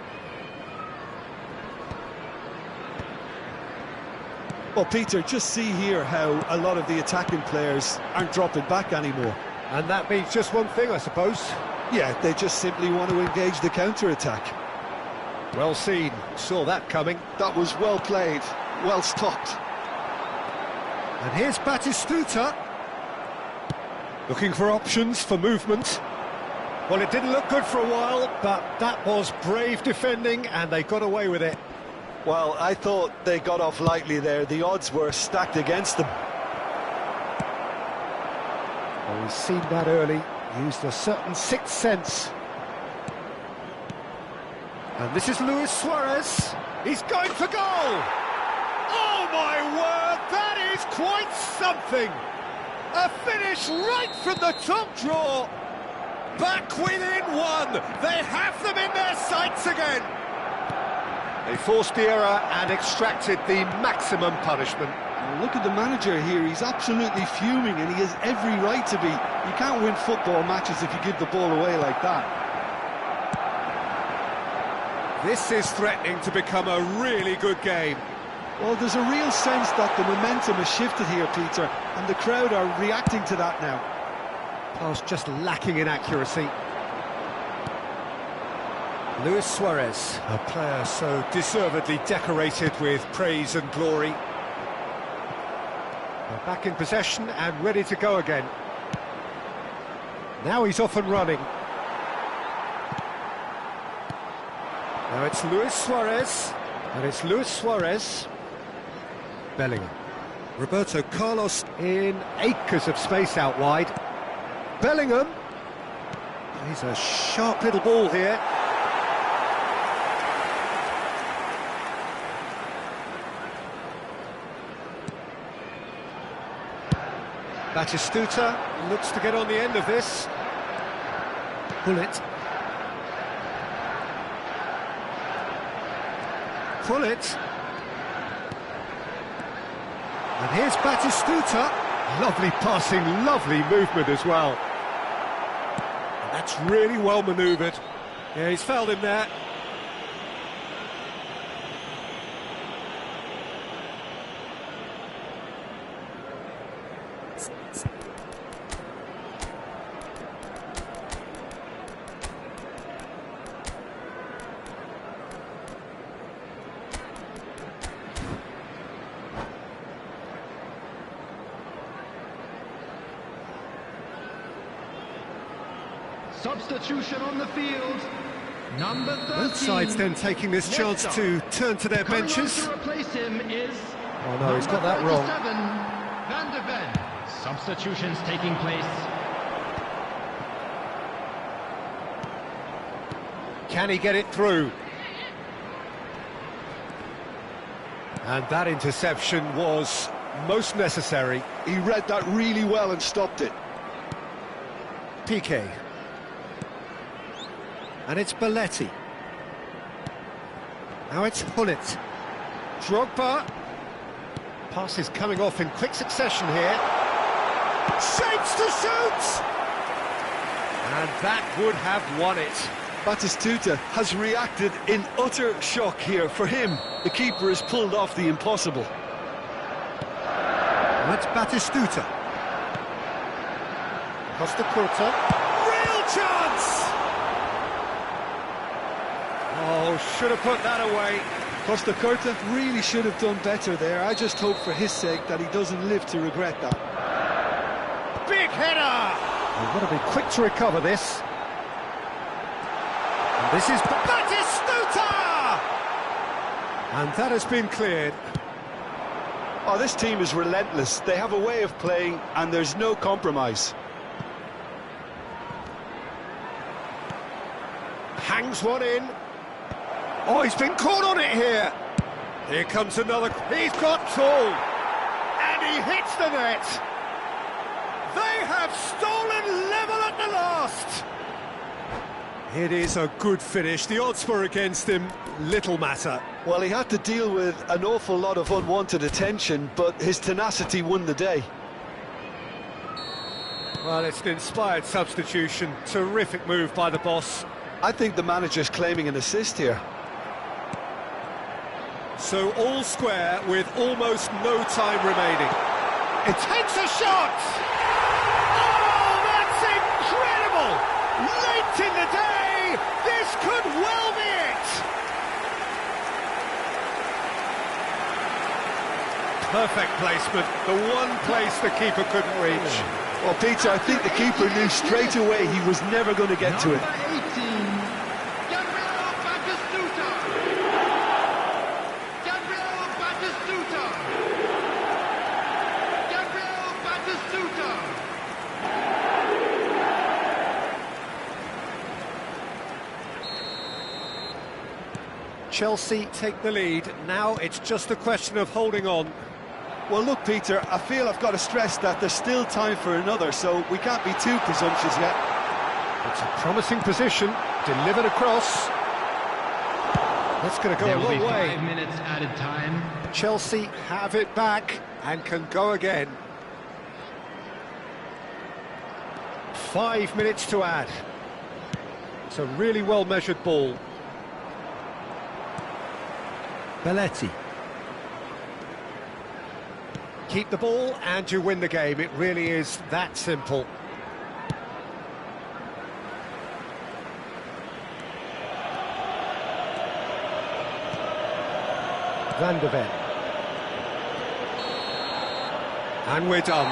B: Well, Peter, just see here how a lot of the attacking players aren't dropping back anymore.
A: And that means just one thing, I suppose.
B: Yeah, they just simply want to engage the counter-attack.
A: Well seen, saw that coming.
B: That was well played, well stopped.
A: And here's Batistuta. Looking for options for movement. Well, it didn't look good for a while, but that was brave defending, and they got away with it.
B: Well, I thought they got off lightly there. The odds were stacked against them.
A: Well, he's seen that early, used a certain sixth sense. And this is Luis Suarez. He's going for goal! Oh my word, that is quite something! A finish right from the top drawer! Back within one! They have them in their sights again! They forced the error and extracted the maximum punishment.
B: Look at the manager here, he's absolutely fuming and he has every right to be. You can't win football matches if you give the ball away like that.
A: This is threatening to become a really good game.
B: Well, there's a real sense that the momentum has shifted here, Peter, and the crowd are reacting to that now.
A: Pass just lacking in accuracy. Luis Suarez, a player so deservedly decorated with praise and glory. They're back in possession and ready to go again. Now he's off and running. Now it's Luis Suarez, and it's Luis Suarez. Bellingham. Roberto Carlos in acres of space out wide. Bellingham. He's a sharp little ball here. Batistuta looks to get on the end of this. Pull it. Pull it. And here's Batistuta. Lovely passing, lovely movement as well. And that's really well manoeuvred. Yeah, he's fouled him there.
D: Substitution on the field. Number 13.
A: Both sides then taking this chance to turn to their benches.
D: To replace him is
A: Oh no, he's got that wrong.
D: Van de Ven. Substitutions taking place.
A: Can he get it through? And that interception was most necessary.
B: He read that really well and stopped it.
A: Piqué. And it's Belletti. Now it's Hullet. Drogba. Pass is coming off in quick succession here. Shapes to shoot! And that would have won it.
B: Batistuta has reacted in utter shock here. For him, the keeper has pulled off the impossible.
A: That's Batistuta. Costa Curta. Real chance! Oh, should have put that away.
B: Costa Curta really should have done better there. I just hope for his sake that he doesn't live to regret that.
A: Big header! We've got to be quick to recover this. And this is Batistuta! And that has been cleared.
B: Oh, this team is relentless. They have a way of playing and there's no compromise.
A: Hangs one in. Oh, he's been caught on it here. Here comes another. He's got tall. And he hits the net. They have stolen level at the last. It is a good finish. The odds were against him. Little matter.
B: Well, he had to deal with an awful lot of unwanted attention, but his tenacity won the day.
A: Well, it's an inspired substitution. Terrific move by the boss.
B: I think the manager's claiming an assist here.
A: So all square with almost no time remaining. It takes a shot! Oh, that's incredible! Late in the day, this could well be it! Perfect placement, the one place the keeper couldn't reach.
B: Well, Peter, I think the keeper knew straight away he was never going to get to it.
A: Chelsea take the lead. Now it's just a question of holding on.
B: Well, look, Peter, I feel I've got to stress that there's still time for another, so we can't be too presumptuous yet.
A: It's a promising position, delivered across. That's going to go a long way.
D: 5 minutes added time.
A: Chelsea have it back and can go again. 5 minutes to add. It's a really well-measured ball. Belletti. Keep the ball and you win the game. It really is that simple. Van de Ven. And we're done.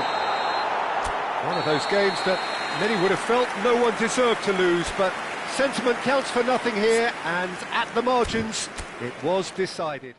A: One of those games that many would have felt no one deserved to lose, but sentiment counts for nothing here, and at the margins, it was decided.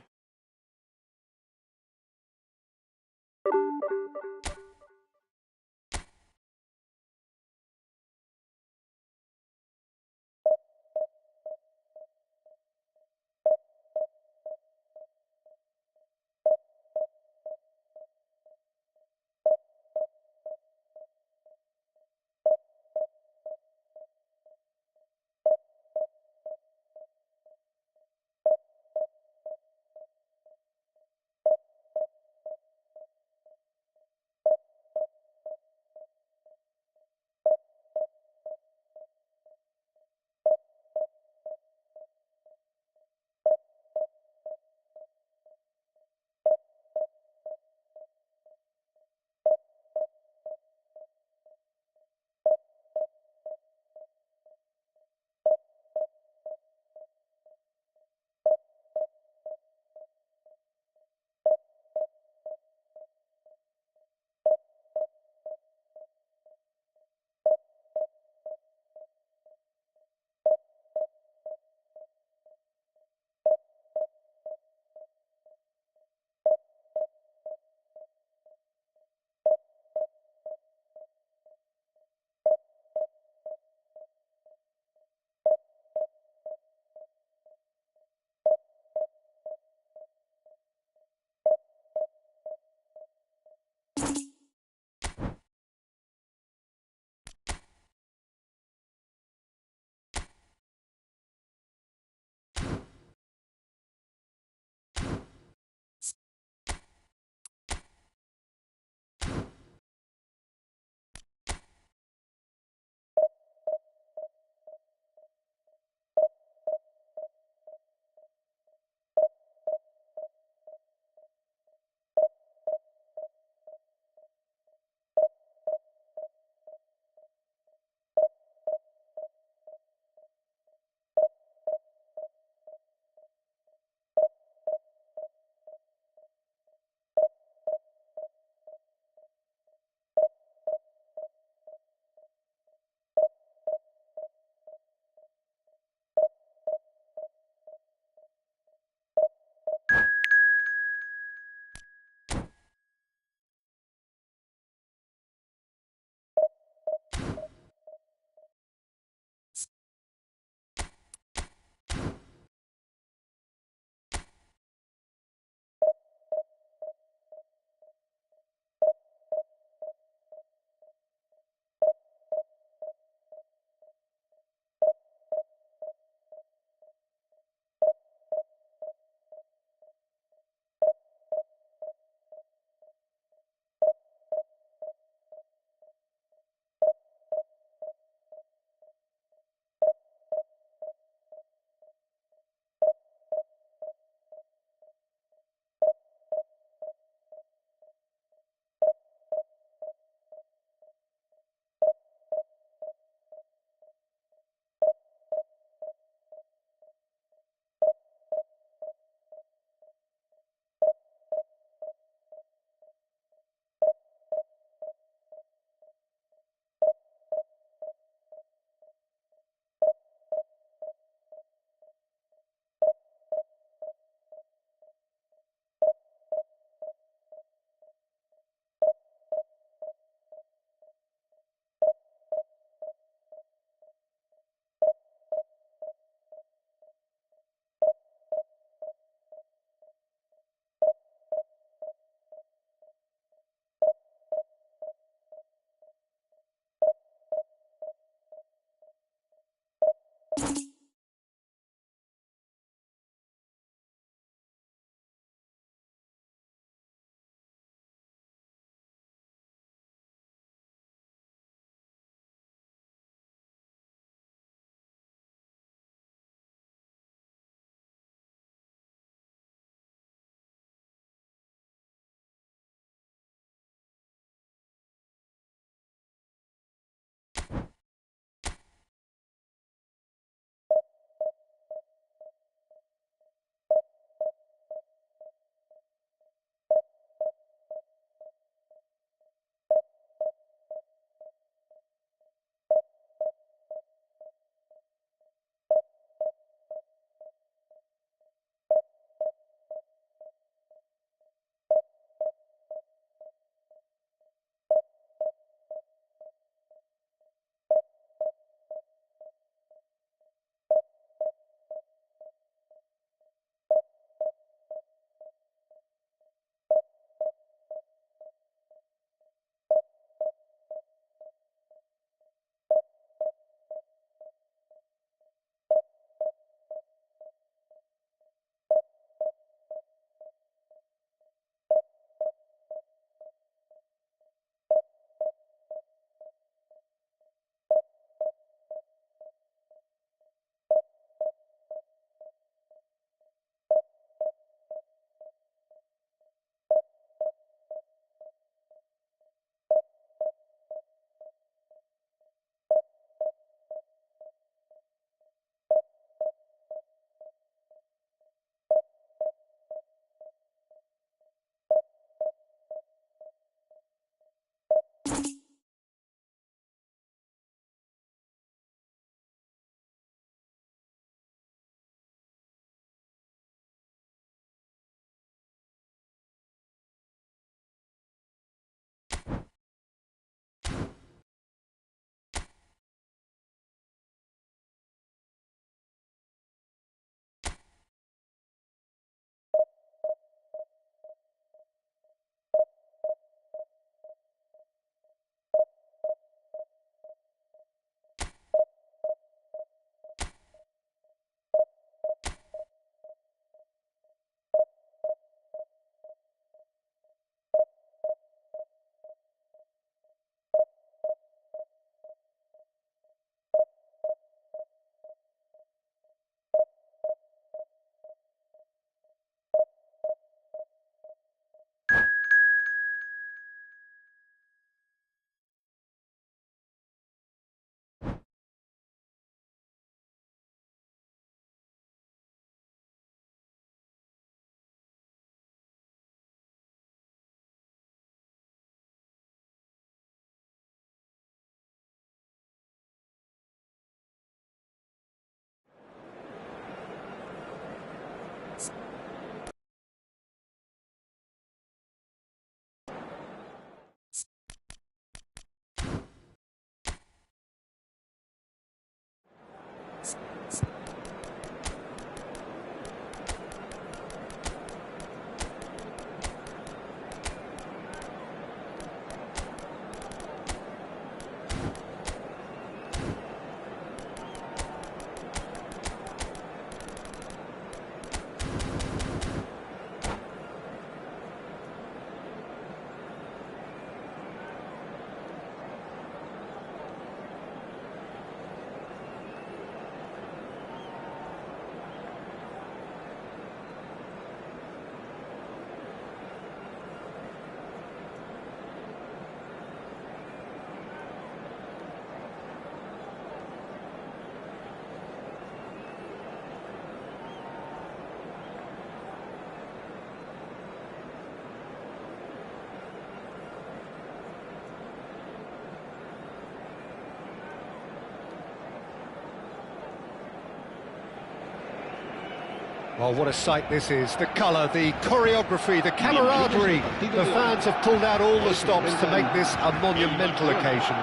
A: Well, what a sight this is. The colour, the choreography, the camaraderie. The fans have pulled out all the stops to make this a monumental occasion.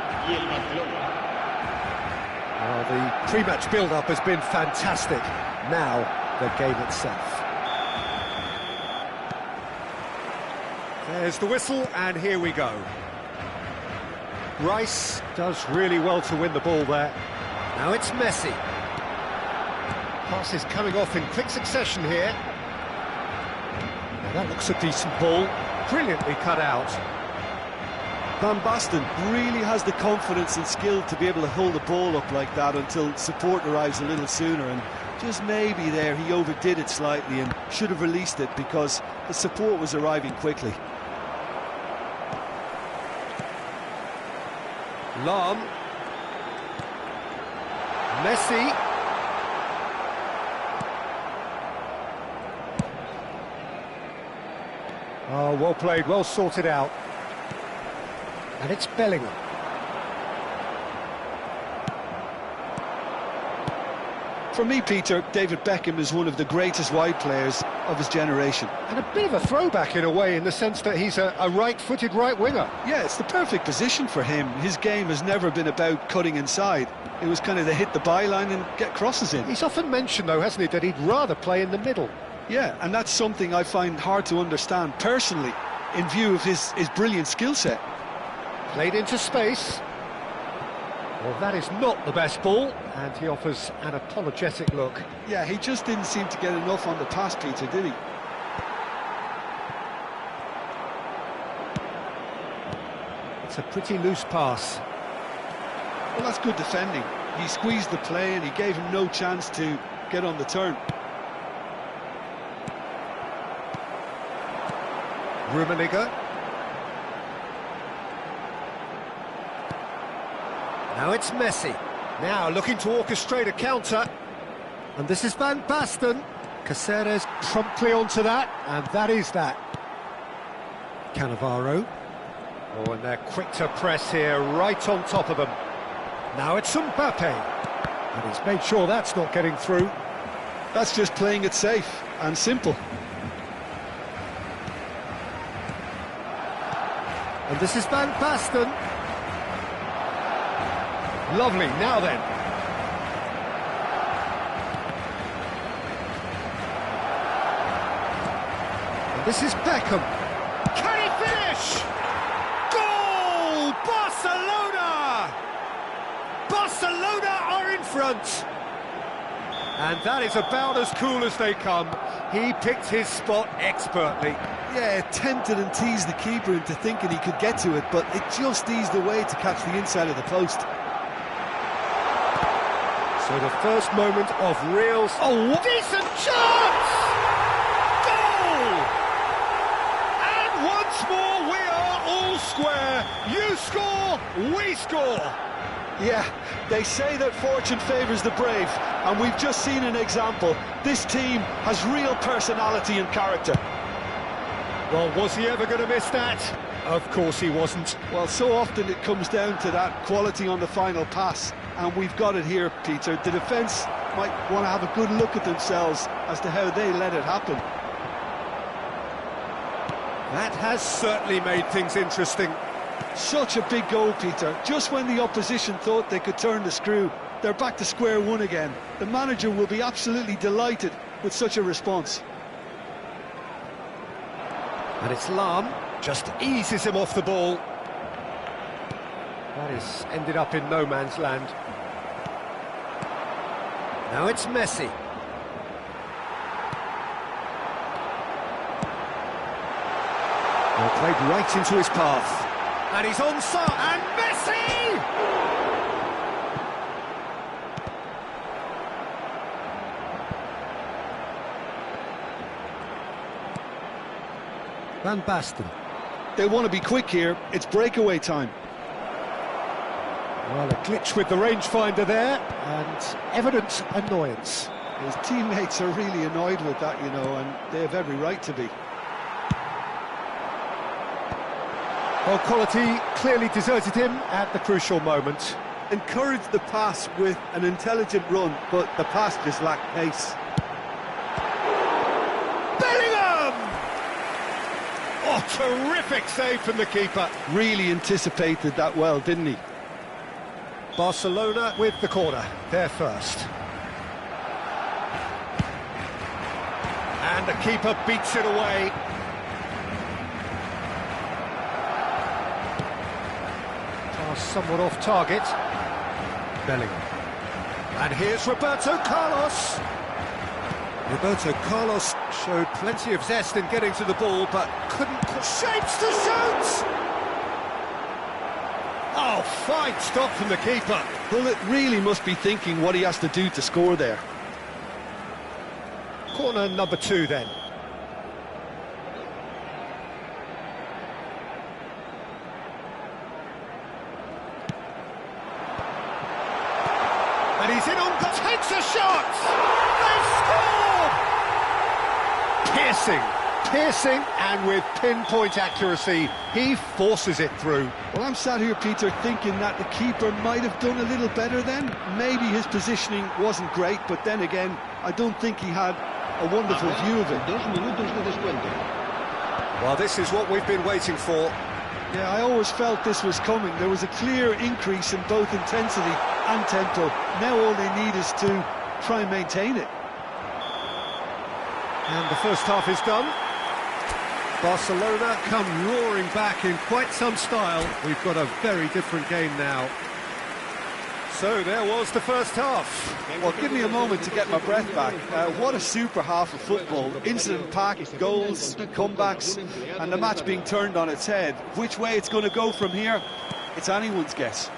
A: Well, the pre-match build-up has been fantastic. Now, the game itself. There's the whistle, and here we go. Rice does really well to win the ball there. Now it's Messi. Pass is coming off in quick succession here. Now that looks a decent ball. Brilliantly cut out.
B: Van Basten really has the confidence and skill to be able to hold the ball up like that until support arrives a little sooner, and just maybe there he overdid it slightly and should have released it because the support was arriving quickly.
A: Lam. Messi. Oh, well played, well sorted out. And it's Bellingham.
B: For me, Peter, David Beckham is one of the greatest wide players of his generation.
A: And a bit of a throwback in a way, in the sense that he's a right-footed right winger.
B: Yeah, it's the perfect position for him. His game has never been about cutting inside. It was kind of the hit the byline and get crosses in.
A: He's often mentioned, though, hasn't he, that he'd rather play in the middle.
B: Yeah, and that's something I find hard to understand personally, in view of his brilliant skill set.
A: Played into space. Well, that is not the best ball, and he offers an apologetic look.
B: Yeah, he just didn't seem to get enough on the pass, Peter, did he?
A: It's a pretty loose pass.
B: Well, that's good defending. He squeezed the play and he gave him no chance to get on the turn.
A: Rummenigge. Now it's Messi. Now looking to orchestrate a counter. And this is Van Basten. Caceres promptly onto that, and that is that. Cannavaro. Oh, and they're quick to press here, right on top of them. Now it's Mbappe. And he's made sure that's not getting through.
B: That's just playing it safe and simple.
A: And this is Van Basten. Lovely, now then. And this is Beckham. Can he finish? Goal! Barcelona! Barcelona are in front. And that is about as cool as they come. He picked his spot expertly.
B: Yeah, tempted and teased the keeper into thinking he could get to it, but it just eased away to catch the inside of the post.
A: So the first moment of real... Oh, decent chance! Goal! And once more we are all square. You score, we score.
B: Yeah, they say that fortune favours the brave, and we've just seen an example. This team has real personality and character.
A: Well, was he ever going to miss that? Of course he wasn't.
B: Well, so often it comes down to that quality on the final pass, and we've got it here, Peter. The defence might want to have a good look at themselves as to how they let it happen.
A: That has certainly made things interesting.
B: Such a big goal, Peter. Just when the opposition thought they could turn the screw, they're back to square one again. The manager will be absolutely delighted with such a response.
A: And it's Lam, just eases him off the ball. That is ended up in no man's land. Now it's Messi. Well, played right into his path. And he's onside, and Messi! Van Basten.
B: They want to be quick here, it's breakaway time.
A: Well, a glitch with the rangefinder there, and evident annoyance.
B: His teammates are really annoyed with that, you know, and they have every right to be.
A: Well, quality clearly deserted him at the crucial moment.
B: Encouraged the pass with an intelligent run, but the pass just lacked pace.
A: Bellingham! Oh, terrific save from the keeper.
B: Really anticipated that well, didn't he?
A: Barcelona with the corner, they're first. And the keeper beats it away. Pass somewhat off target. Bellingham. And here's Roberto Carlos. Roberto Carlos showed plenty of zest in getting to the ball, but couldn't put shapes to shoot! Oh, fine stop from the keeper.
B: Well, it really must be thinking what he has to do to score there.
A: Corner number 2 then. And he's in on, takes a shot! They score! Piercing, and with pinpoint accuracy, he forces it through.
B: Well, I'm sat here, Peter, thinking that the keeper might have done a little better then. Maybe his positioning wasn't great, but then again, I don't think he had a wonderful view of it.
C: 2 minutos de descuento.
A: Well, this is what we've been waiting for.
B: Yeah, I always felt this was coming. There was a clear increase in both intensity and tempo. Now all they need is to try and maintain it.
A: And the first half is done. Barcelona come roaring back in quite some style. We've got a very different game now. So there was the first half.
B: Well, give me a moment to get my breath back. What a super half of football. Incident-packed, goals, comebacks, and the match being turned on its head. Which way it's going to go from here, it's anyone's guess.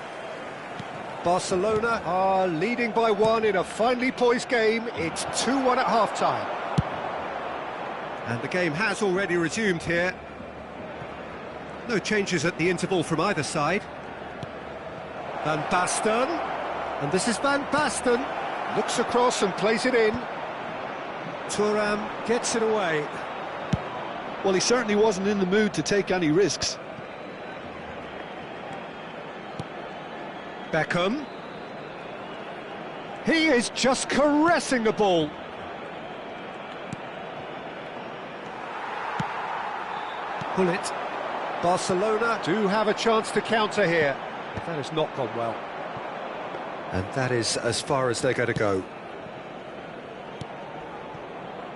A: Barcelona are leading by 1 in a finely poised game. It's 2-1 at half-time. And the game has already resumed here. No changes at the interval from either side. Van Basten, and this is Van Basten, looks across and plays it in. Thuram gets it away.
B: Well, he certainly wasn't in the mood to take any risks.
A: Beckham. He is just caressing the ball. Pull it. Barcelona do have a chance to counter here. But that has not gone well. And that is as far as they're going to go.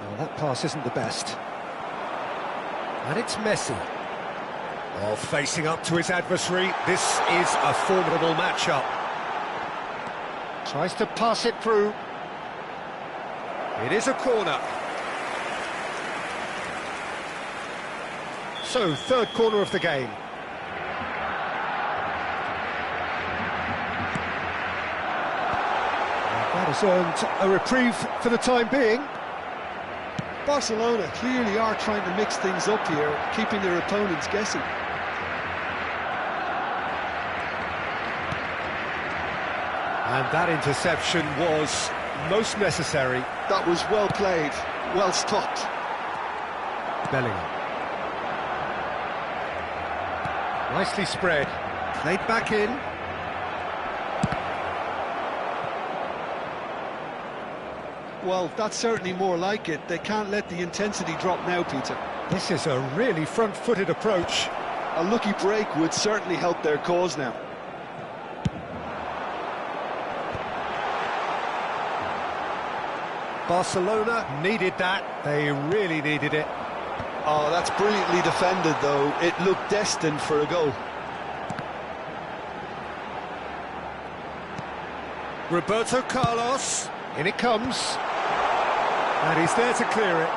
A: Well, that pass isn't the best. And it's Messi. Oh, facing up to his adversary. This is a formidable matchup. Tries to pass it through. It is a corner. So, third corner of the game. That has earned a reprieve for the time being.
B: Barcelona clearly are trying to mix things up here, keeping their opponents guessing.
A: And that interception was most necessary.
B: That was well played, well stopped.
A: Bellingham. Nicely spread. Played back in.
B: Well, that's certainly more like it. They can't let the intensity drop now, Peter.
A: This is a really front-footed approach.
B: A lucky break would certainly help their cause now.
A: Barcelona needed that. They really needed it.
B: Oh, that's brilliantly defended, though. It looked destined for a goal.
A: Roberto Carlos. In it comes. And he's there to clear it.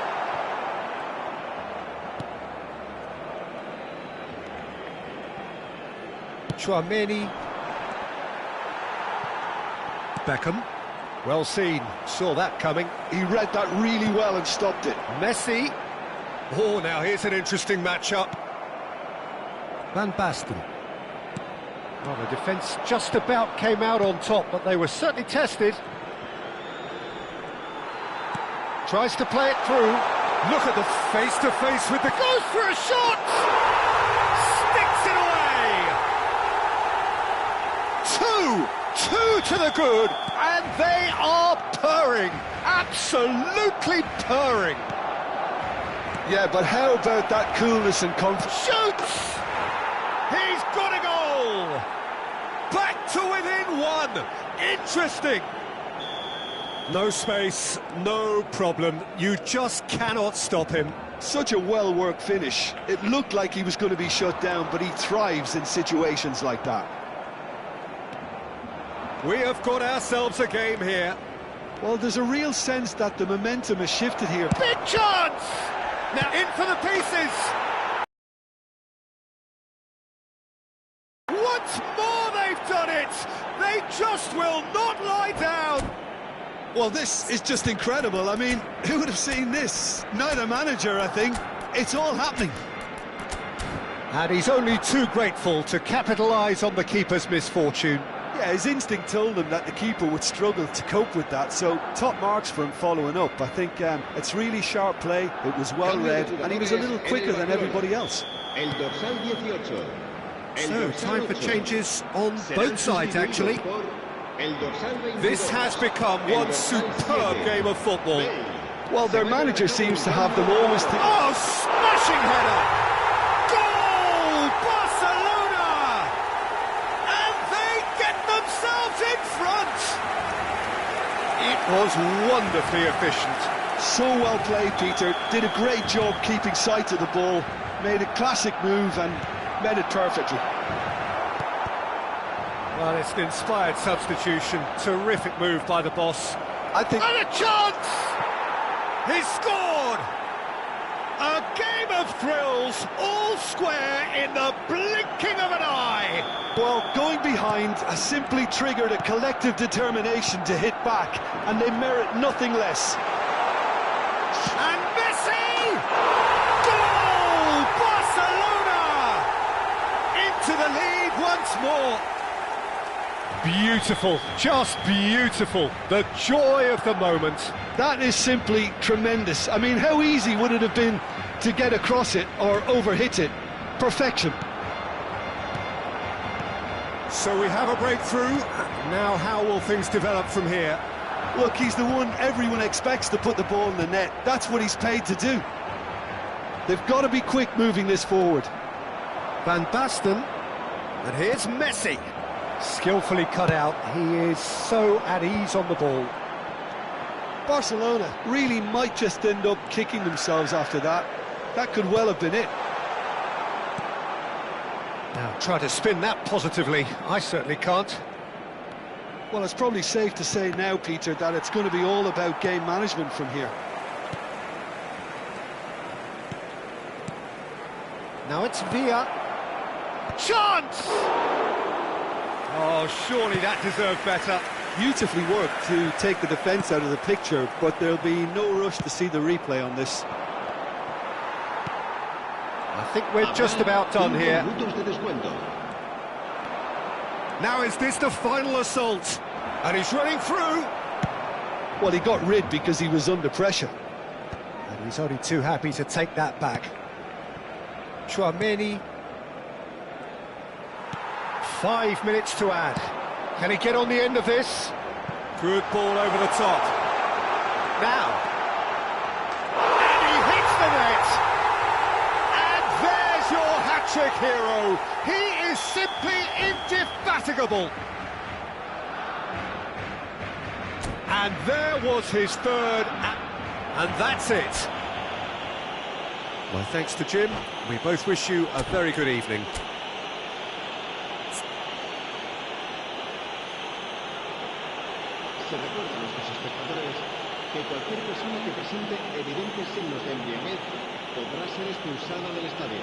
A: Tchouaméni. Beckham. Well seen, saw that coming.
B: He read that really well and stopped it.
A: Messi. Oh, now here's an interesting matchup. Van Basten. Well, the defence just about came out on top, but they were certainly tested. Tries to play it through. Look at the face-to-face with the... Goes for a shot! Sticks it away! Two to the good, and they are purring. Absolutely purring.
B: Yeah, but how about that coolness and confidence?
A: Shoots! He's got a goal! Back to within one! Interesting! No space, no problem. You just cannot stop him.
B: Such a well-worked finish. It looked like he was going to be shut down, but he thrives in situations like that.
A: We have got ourselves a game here.
B: Well, there's a real sense that the momentum has shifted here.
A: Big chance! Now in for the pieces! Once more they've done it! They just will not lie down!
B: Well, this is just incredible. I mean, who would have seen this? Neither manager, I think. It's all happening.
A: And he's only too grateful to capitalise on the keeper's misfortune.
B: Yeah, his instinct told him that the keeper would struggle to cope with that, so top marks for him following up. I think it's really sharp play, it was well read, and he was a little quicker than everybody else.
A: So, time for changes on both sides, actually. This has become one superb game of football.
B: Well, their manager seems to have them always...
A: Oh, smashing header! Goal! Barcelona! And they get themselves in front! It was wonderfully efficient.
B: So well played, Peter. Did a great job keeping sight of the ball. Made a classic move and met it perfectly.
A: Well, it's an inspired substitution. Terrific move by the boss.
B: I think...
A: And a chance! He's scored! A game of thrills, all square in the blinking of an eye.
B: Well, going behind has simply triggered a collective determination to hit back, and they merit nothing less.
A: And Messi! Goal! Barcelona! Into the lead once more. Beautiful, just beautiful. The joy of the moment.
B: That is simply tremendous. I mean, how easy would it have been to get across it or overhit it? Perfection.
A: So we have a breakthrough. Now how will things develop from here?
B: Look, he's the one everyone expects to put the ball in the net. That's what he's paid to do. They've got to be quick moving this forward.
A: Van Basten. And here's Messi. Skillfully cut out. He is so at ease on the ball.
B: Barcelona really might just end up kicking themselves after that. That could well have been it.
A: Now try to spin that positively. I certainly can't.
B: Well, it's probably safe to say now, Peter, that it's going to be all about game management from here.
A: Now it's Villa. Chance! Oh, surely that deserved better.
B: Beautifully worked to take the defence out of the picture, but there'll be no rush to see the replay on this.
A: I think we're just about done here. Now is this the final assault? And he's running through.
B: Well, he got rid because he was under pressure.
A: And he's only too happy to take that back. Tchouaméni. 5 minutes to add. Can he get on the end of this? Good ball over the top. Now. And he hits the net. And there's your hat-trick hero. He is simply indefatigable. And there was his third. And that's it. My thanks to Jim. We both wish you a very good evening.
C: Se recuerda a nuestros espectadores que cualquier persona que presente evidentes signos de embriaguez podrá ser expulsada del estadio.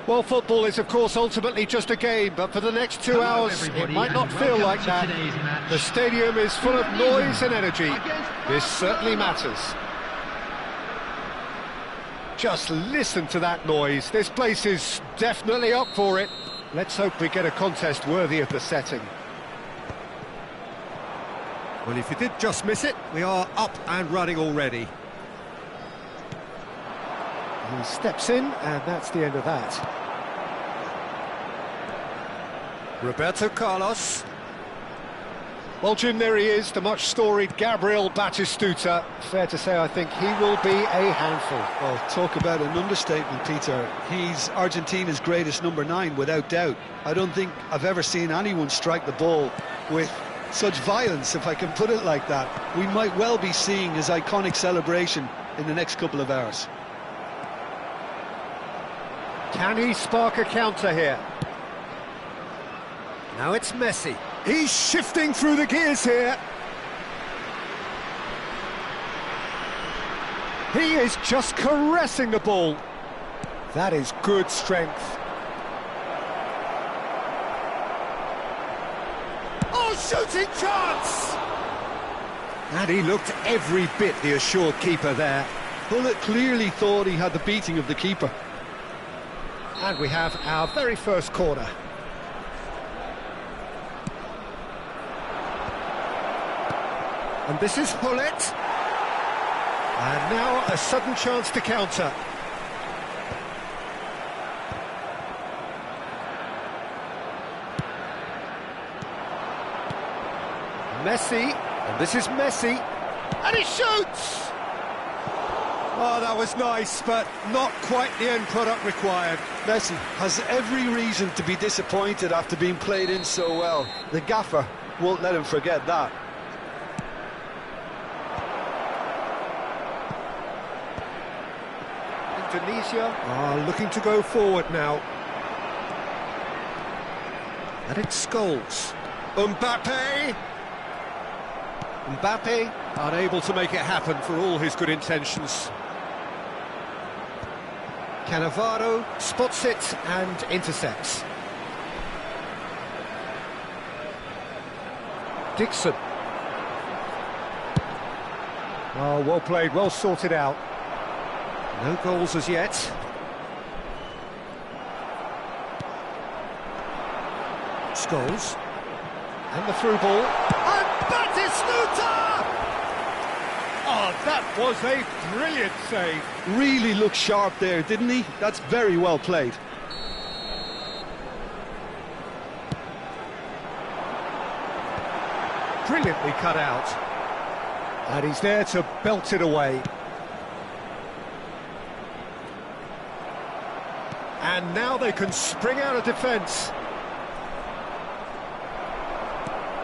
A: Well, football is, of course, ultimately just a game, but for the next 2 hours, it might not feel like that. The stadium is full of noise and energy. This certainly matters. Just listen to that noise. This place is definitely up for it. Let's hope we get a contest worthy of the setting.
E: Well, if you did just miss it, we are up and running already.
A: He steps in, and that's the end of that.
E: Roberto Carlos.
A: Well, Jim, there he is, the much-storied Gabriel Batistuta. Fair to say, I think he will be a handful.
B: Well, talk about an understatement, Peter. He's Argentina's greatest number 9, without doubt. I don't think I've ever seen anyone strike the ball with such violence, if I can put it like that. We might well be seeing his iconic celebration in the next couple of hours.
A: Can he spark a counter here?
E: Now it's Messi.
A: He's shifting through the gears here. He is just caressing the ball. That is good strength. Oh, shooting chance!
E: And he looked every bit the assured keeper there.
B: Bullet clearly thought he had the beating of the keeper.
A: And we have our very first corner. And this is Hullet. And now a sudden chance to counter. Messi. And this is Messi. And he shoots!
E: Oh, that was nice, but not quite the end product required.
B: Messi has every reason to be disappointed after being played in so well. The gaffer won't let him forget that.
A: Indonesia are looking to go forward now.
E: And it's Scholes.
A: Mbappe! Mbappe
E: Unable to make it happen for all his good intentions.
A: Cannavaro spots it and intercepts. Dixon. Oh, well played, well sorted out.
E: No goals as yet. Scholes.
A: And the through ball. And Batistuta! Oh, that was a brilliant save.
B: Really looked sharp there, didn't he? That's very well played.
A: Brilliantly cut out. And he's there to belt it away. And now they can spring out of defence.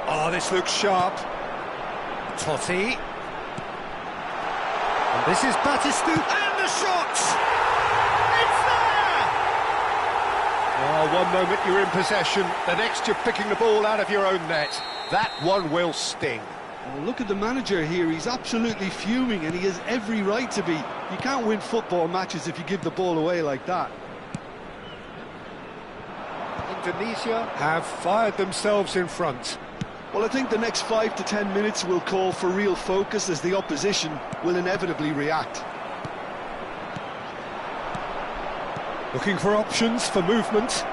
A: Oh, this looks sharp.
E: Totti.
A: And this is Batistuta. And the shot! It's there! Oh, one moment you're in possession, the next you're picking the ball out of your own net. That one will sting.
B: Well, look at the manager here, he's absolutely fuming and he has every right to be. You can't win football matches if you give the ball away like that.
A: Indonesia have fired themselves in front.
B: Well, I think the next 5 to 10 minutes will call for real focus as the opposition will inevitably react.
A: Looking for options for movement.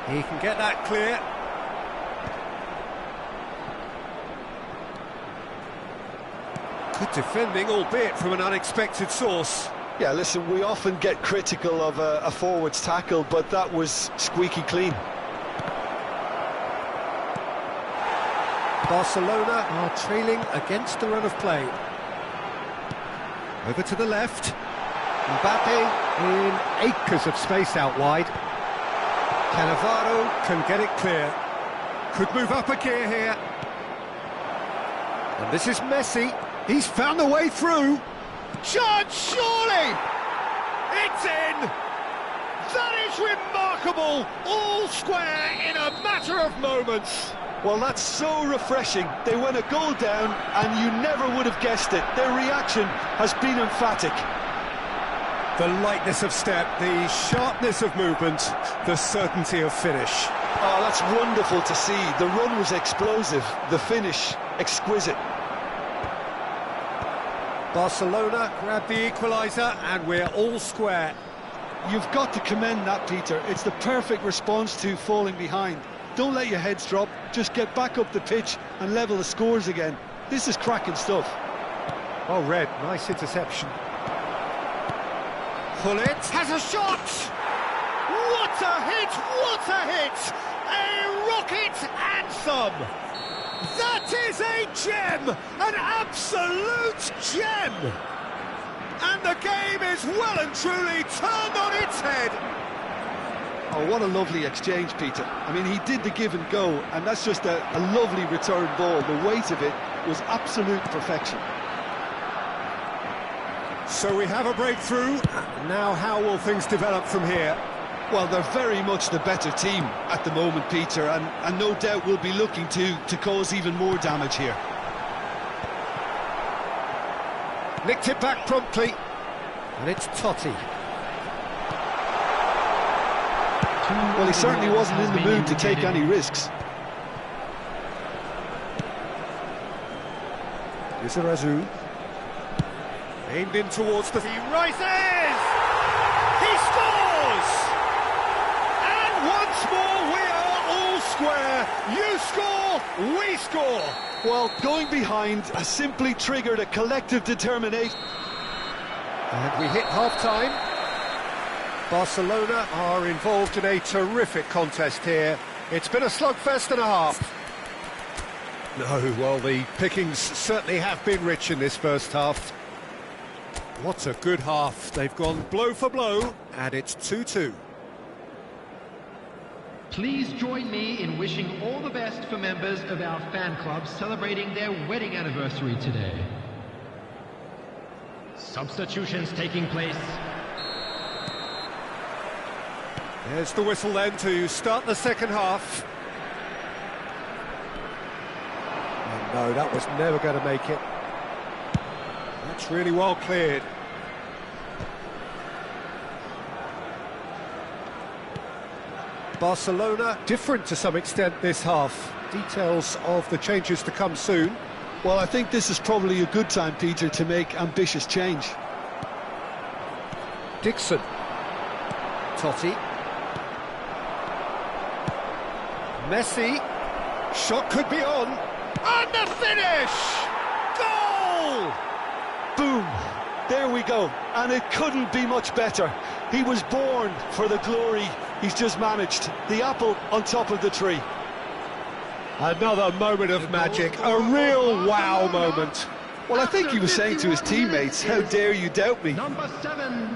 E: He can get that clear. Good defending, albeit from an unexpected source.
B: Yeah, listen, we often get critical of a forward's tackle, but that was squeaky clean.
A: Barcelona are trailing against the run of play.
E: Over to the left.
A: Mbappe in acres of space out wide.
E: Cannavaro can get it clear. Could move up a gear here.
A: And this is Messi. He's found the way through. Chance, surely! It's in! That is remarkable! All square in a matter of moments.
B: Well, that's so refreshing. They went a goal down and you never would have guessed it. Their reaction has been emphatic.
E: The lightness of step, the sharpness of movement, the certainty of finish.
B: Oh, that's wonderful to see. The run was explosive, the finish exquisite.
E: Barcelona grab the equaliser and we're all square.
B: You've got to commend that, Peter. It's the perfect response to falling behind. Don't let your heads drop, just get back up the pitch and level the scores again. This is cracking stuff.
E: Oh, Red, nice interception. Pullet has a shot! What a hit! What a hit! A rocket anthem! That is a gem! An absolute gem! And the game is well and truly turned on its head.
B: Oh, what a lovely exchange, Peter. I mean, he did the give and go, and that's just a lovely return ball. The weight of it was absolute perfection.
E: So we have a breakthrough. Now how will things develop from here?
B: Well, they're very much the better team at the moment, Peter, and no doubt will be looking to cause even more damage here.
E: Nicked it back promptly, and it's Totti.
B: Well, he certainly wasn't in the mood to take any risks.
E: Izarazu. Aimed in towards the... He rises! He scores! And once more we are all square. You score, we score.
B: Well, going behind has simply triggered a collective determination.
E: And we hit half-time. Barcelona are involved in a terrific contest here. It's been a slugfest and a half. No, well, the pickings certainly have been rich in this first half. What a good half. They've gone blow for blow, and it's 2-2.
D: Please join me in wishing all the best for members of our fan club celebrating their wedding anniversary today. Substitutions taking place.
E: There's the whistle then to start the second half. Oh, no, that was never going to make it. That's really well cleared. Barcelona different to some extent this half. Details of the changes to come soon.
B: Well, I think this is probably a good time, Peter, to make ambitious change.
E: Dixon. Totti. Messi. Shot could be on. And the finish! Goal!
B: Boom! There we go. And it couldn't be much better. He was born for the glory he's just managed. The apple on top of the tree.
E: Another moment of magic, a real wow moment.
B: Well, I think he was saying to his teammates, how dare you doubt me?
D: Number 7,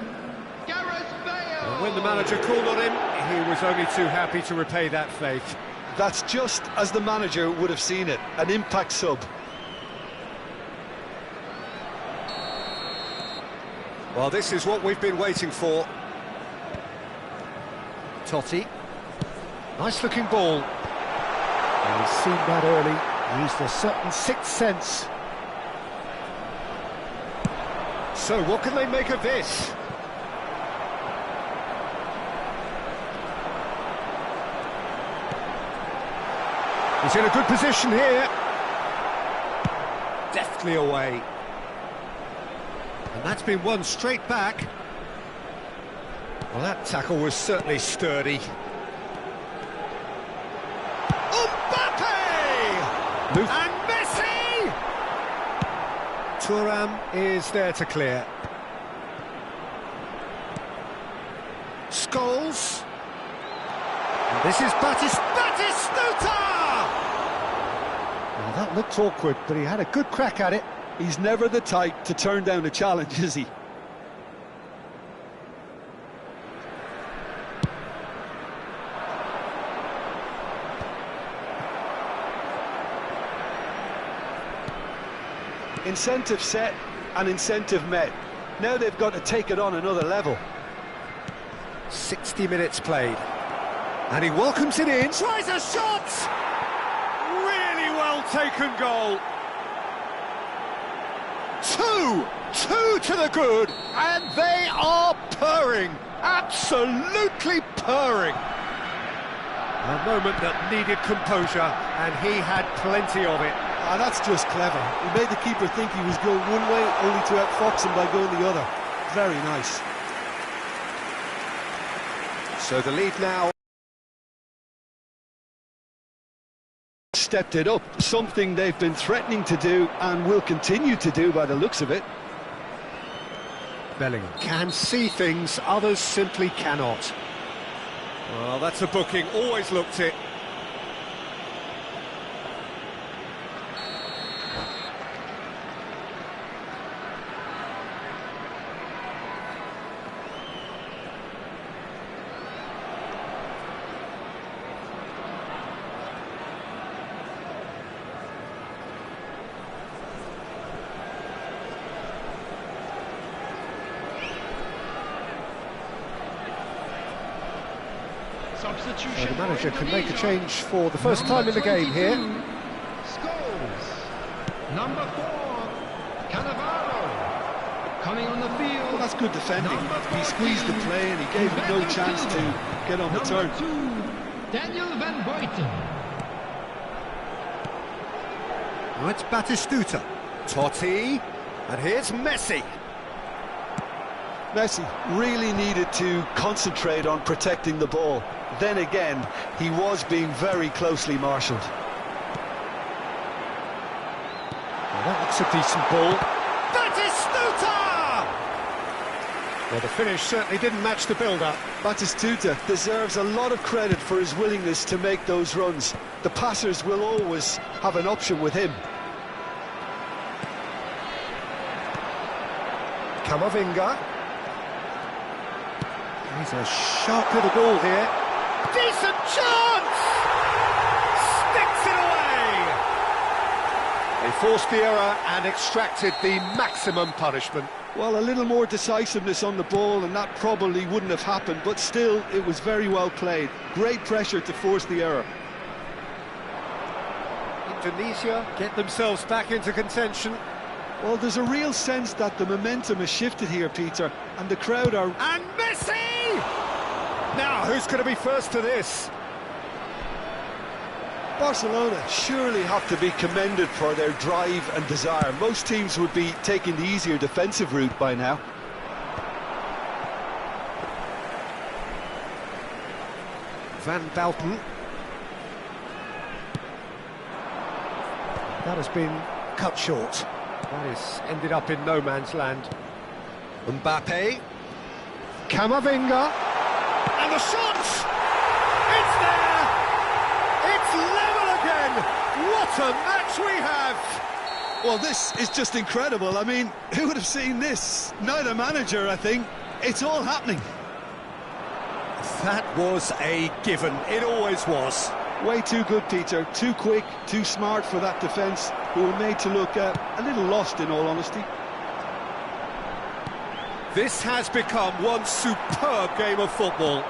D: Gareth Bale.
E: And when the manager called on him, he was only too happy to repay that faith.
B: That's just as the manager would have seen it, an impact sub.
E: Well, this is what we've been waiting for. Totti. Nice looking ball. And he's seen that early. Used a certain sixth sense. So what can they make of this? He's in a good position here. Deftly away. And that's been won straight back. Well, that tackle was certainly sturdy. Mbappe! And Messi! Thuram is there to clear. Scholes. And this is Batistuta! Well, that looked awkward, but he had a good crack at it.
B: He's never the type to turn down a challenge, is he? Incentive set and incentive met. Now they've got to take it on another level.
E: 60 minutes played. And he welcomes it in. Tries a shot! Really well taken goal.
A: Two to the good, and they are purring, absolutely purring. A moment that needed composure, and he had plenty of it.
B: Ah, that's just clever. He made the keeper think he was going one way, only to outfox him by going the other. Very nice.
A: So the lead now.
B: Stepped it up, something they've been threatening to do and will continue to do by the looks of it.
A: Bellingham can see things others simply cannot. Well, that's a booking, always looked it.
D: Substitution.
A: The manager can make a change for the first time in the game here.
D: Scores. Number 4, Cannavaro. Coming on the field.
B: Well, that's good defending. He squeezed the play and he gave him no chance to get on the turn.
D: Number 2, Daniel Van Buiten.
A: Now it's Batistuta. Totti. And here's Messi.
B: Messi really needed to concentrate on protecting the ball. Then again, he was being very closely marshalled.
A: Well, that looks a decent ball. Batistuta! Well, the finish certainly didn't match the build-up.
B: Batistuta deserves a lot of credit for his willingness to make those runs. The passers will always have an option with him.
A: Camavinga. He's a sharp little ball here. Decent chance! Sticks it away! They forced the error and extracted the maximum punishment.
B: Well, a little more decisiveness on the ball and that probably wouldn't have happened, but still, it was very well played. Great pressure to force the error.
A: Indonesia get themselves back into contention.
B: Well, there's a real sense that the momentum has shifted here, Peter, and the crowd are...
A: And Messi! Now, who's going to be first to this?
B: Barcelona surely have to be commended for their drive and desire. Most teams would be taking the easier defensive route by now.
A: Van Basten. That has been cut short. That is ended up in no man's land. Mbappe. Camavinga. And the shot! It's there! It's level again! What a match we have!
B: Well, this is just incredible. I mean, who would have seen this? Neither manager, I think. It's all happening.
A: That was a given. It always was.
B: Way too good, Peter. Too quick, too smart for that defence, who were made to look a little lost, in all honesty.
A: This has become one superb game of football.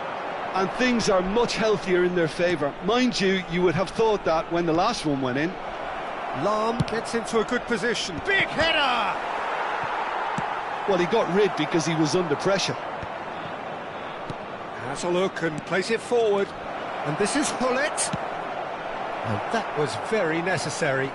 B: And things are much healthier in their favour. Mind you, you would have thought that when the last one went in.
A: Lahm gets into a good position. Big header!
B: Well, he got rid because he was under pressure.
A: Has a look and plays it forward. And this is Hullet. And that was very necessary.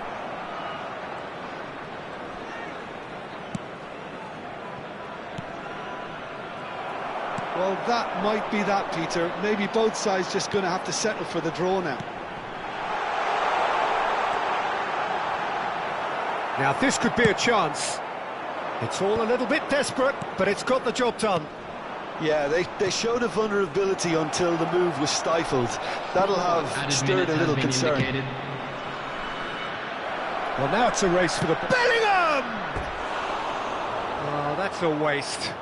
B: Well, that might be that, Peter. Maybe both sides just going to have to settle for the draw now.
A: Now, this could be a chance. It's all a little bit desperate, but it's got the job done.
B: Yeah, they showed a vulnerability until the move was stifled. That'll have stirred a little concern.
A: Well, now it's a race for the... Bellingham! Oh, that's a waste.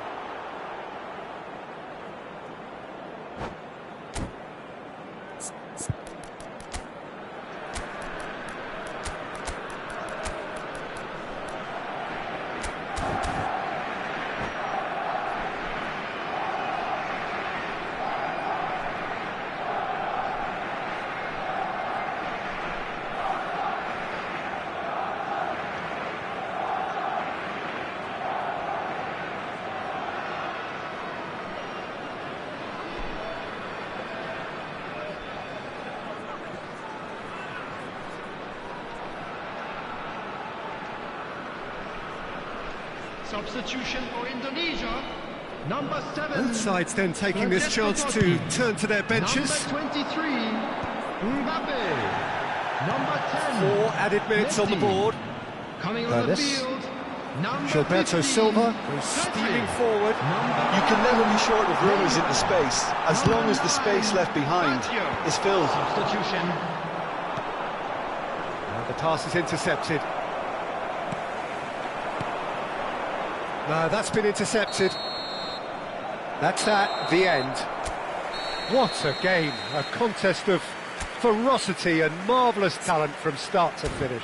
C: Substitution for Indonesia. Number 7.
A: Both sides then taking this chance to turn to their benches.
C: Number 23. Mbappe. Number 10.
A: 4 added minutes on the board.
C: Coming on the
A: This.
C: field. Number
A: Gilberto
C: 15.
A: Silva goes steaming forward.
B: You can never be short of runners into space, as long as the space left behind is filled.
C: Substitution.
A: And the pass is intercepted. No, that's been intercepted. That's that, the end. What a game, a contest of ferocity and marvellous talent from start to finish.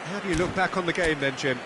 A: How do you look back on the game then, Jim?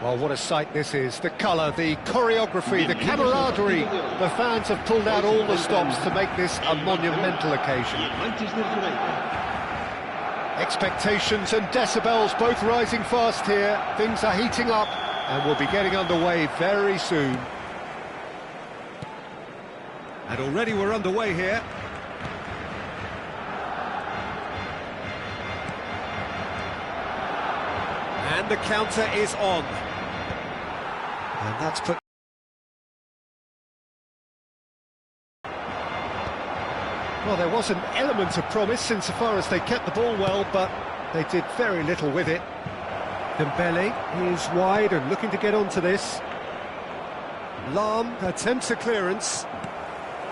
A: Well, what a sight this is. The colour, the choreography, the camaraderie. The fans have pulled out all the stops to make this a monumental occasion. Expectations and decibels both rising fast here. Things are heating up and we'll be getting underway very soon. And already we're underway here. And the counter is on. And that's put... Well, there was an element of promise insofar as they kept the ball well, but they did very little with it. Dembele is wide and looking to get onto this. Lam attempts a clearance.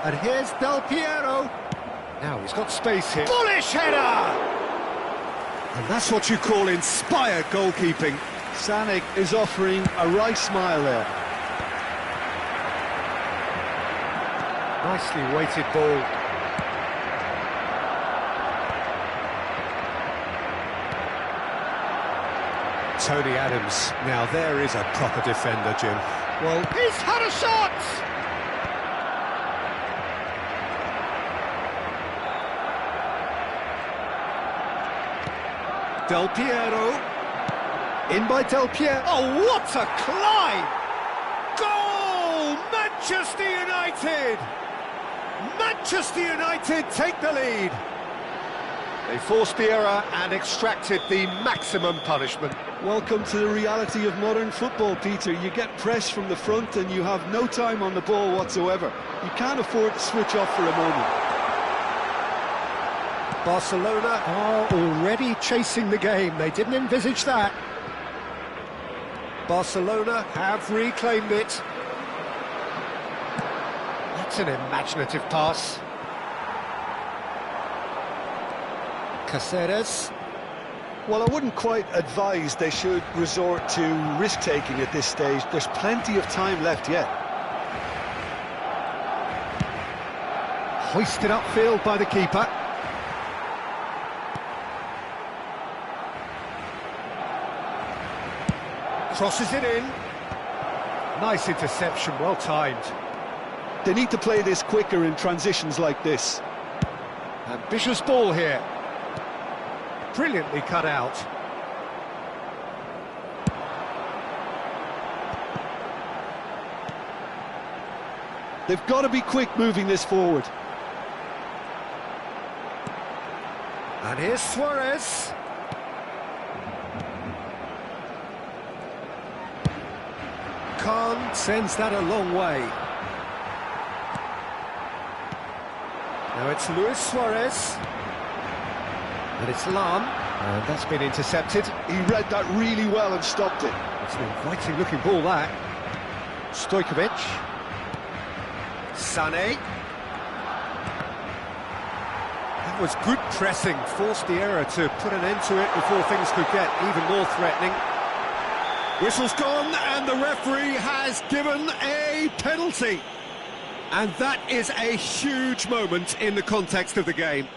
A: And here's Del Piero. Now he's got space here. Bullish header! And that's what you call inspired goalkeeping.
B: Sanik is offering a right smile there.
A: Nicely weighted ball. Tony Adams. Now there is a proper defender, Jim. Well,
E: He's had a shot!
A: Del Piero. In by Del Piero.
E: Oh, what a climb! Goal! Manchester United! Manchester United take the lead.
A: They forced the error and extracted the maximum punishment.
B: Welcome to the reality of modern football, Peter. You get pressed from the front and you have no time on the ball whatsoever. You can't afford to switch off for a moment.
A: Barcelona are already chasing the game. They didn't envisage that. Barcelona have reclaimed it. That's an imaginative pass. Caceres.
B: Well, I wouldn't quite advise they should resort to risk-taking at this stage. There's plenty of time left yet.
A: Hoisted upfield by the keeper. Crosses it in. Nice interception, well timed.
B: They need to play this quicker in transitions like this.
A: Ambitious ball here. Brilliantly cut out.
B: They've got to be quick moving this forward.
A: And here's Suarez. Khan sends that a long way. Now it's Luis Suarez. And it's Lam. And that's been intercepted.
B: He read that really well and stopped it.
A: It's an inviting looking ball, that. Stojkovic. Sané. That was good pressing, forced the error to put an end to it before things could get even more threatening. Whistle's gone and the referee has given a penalty. And that is a huge moment in the context of the game.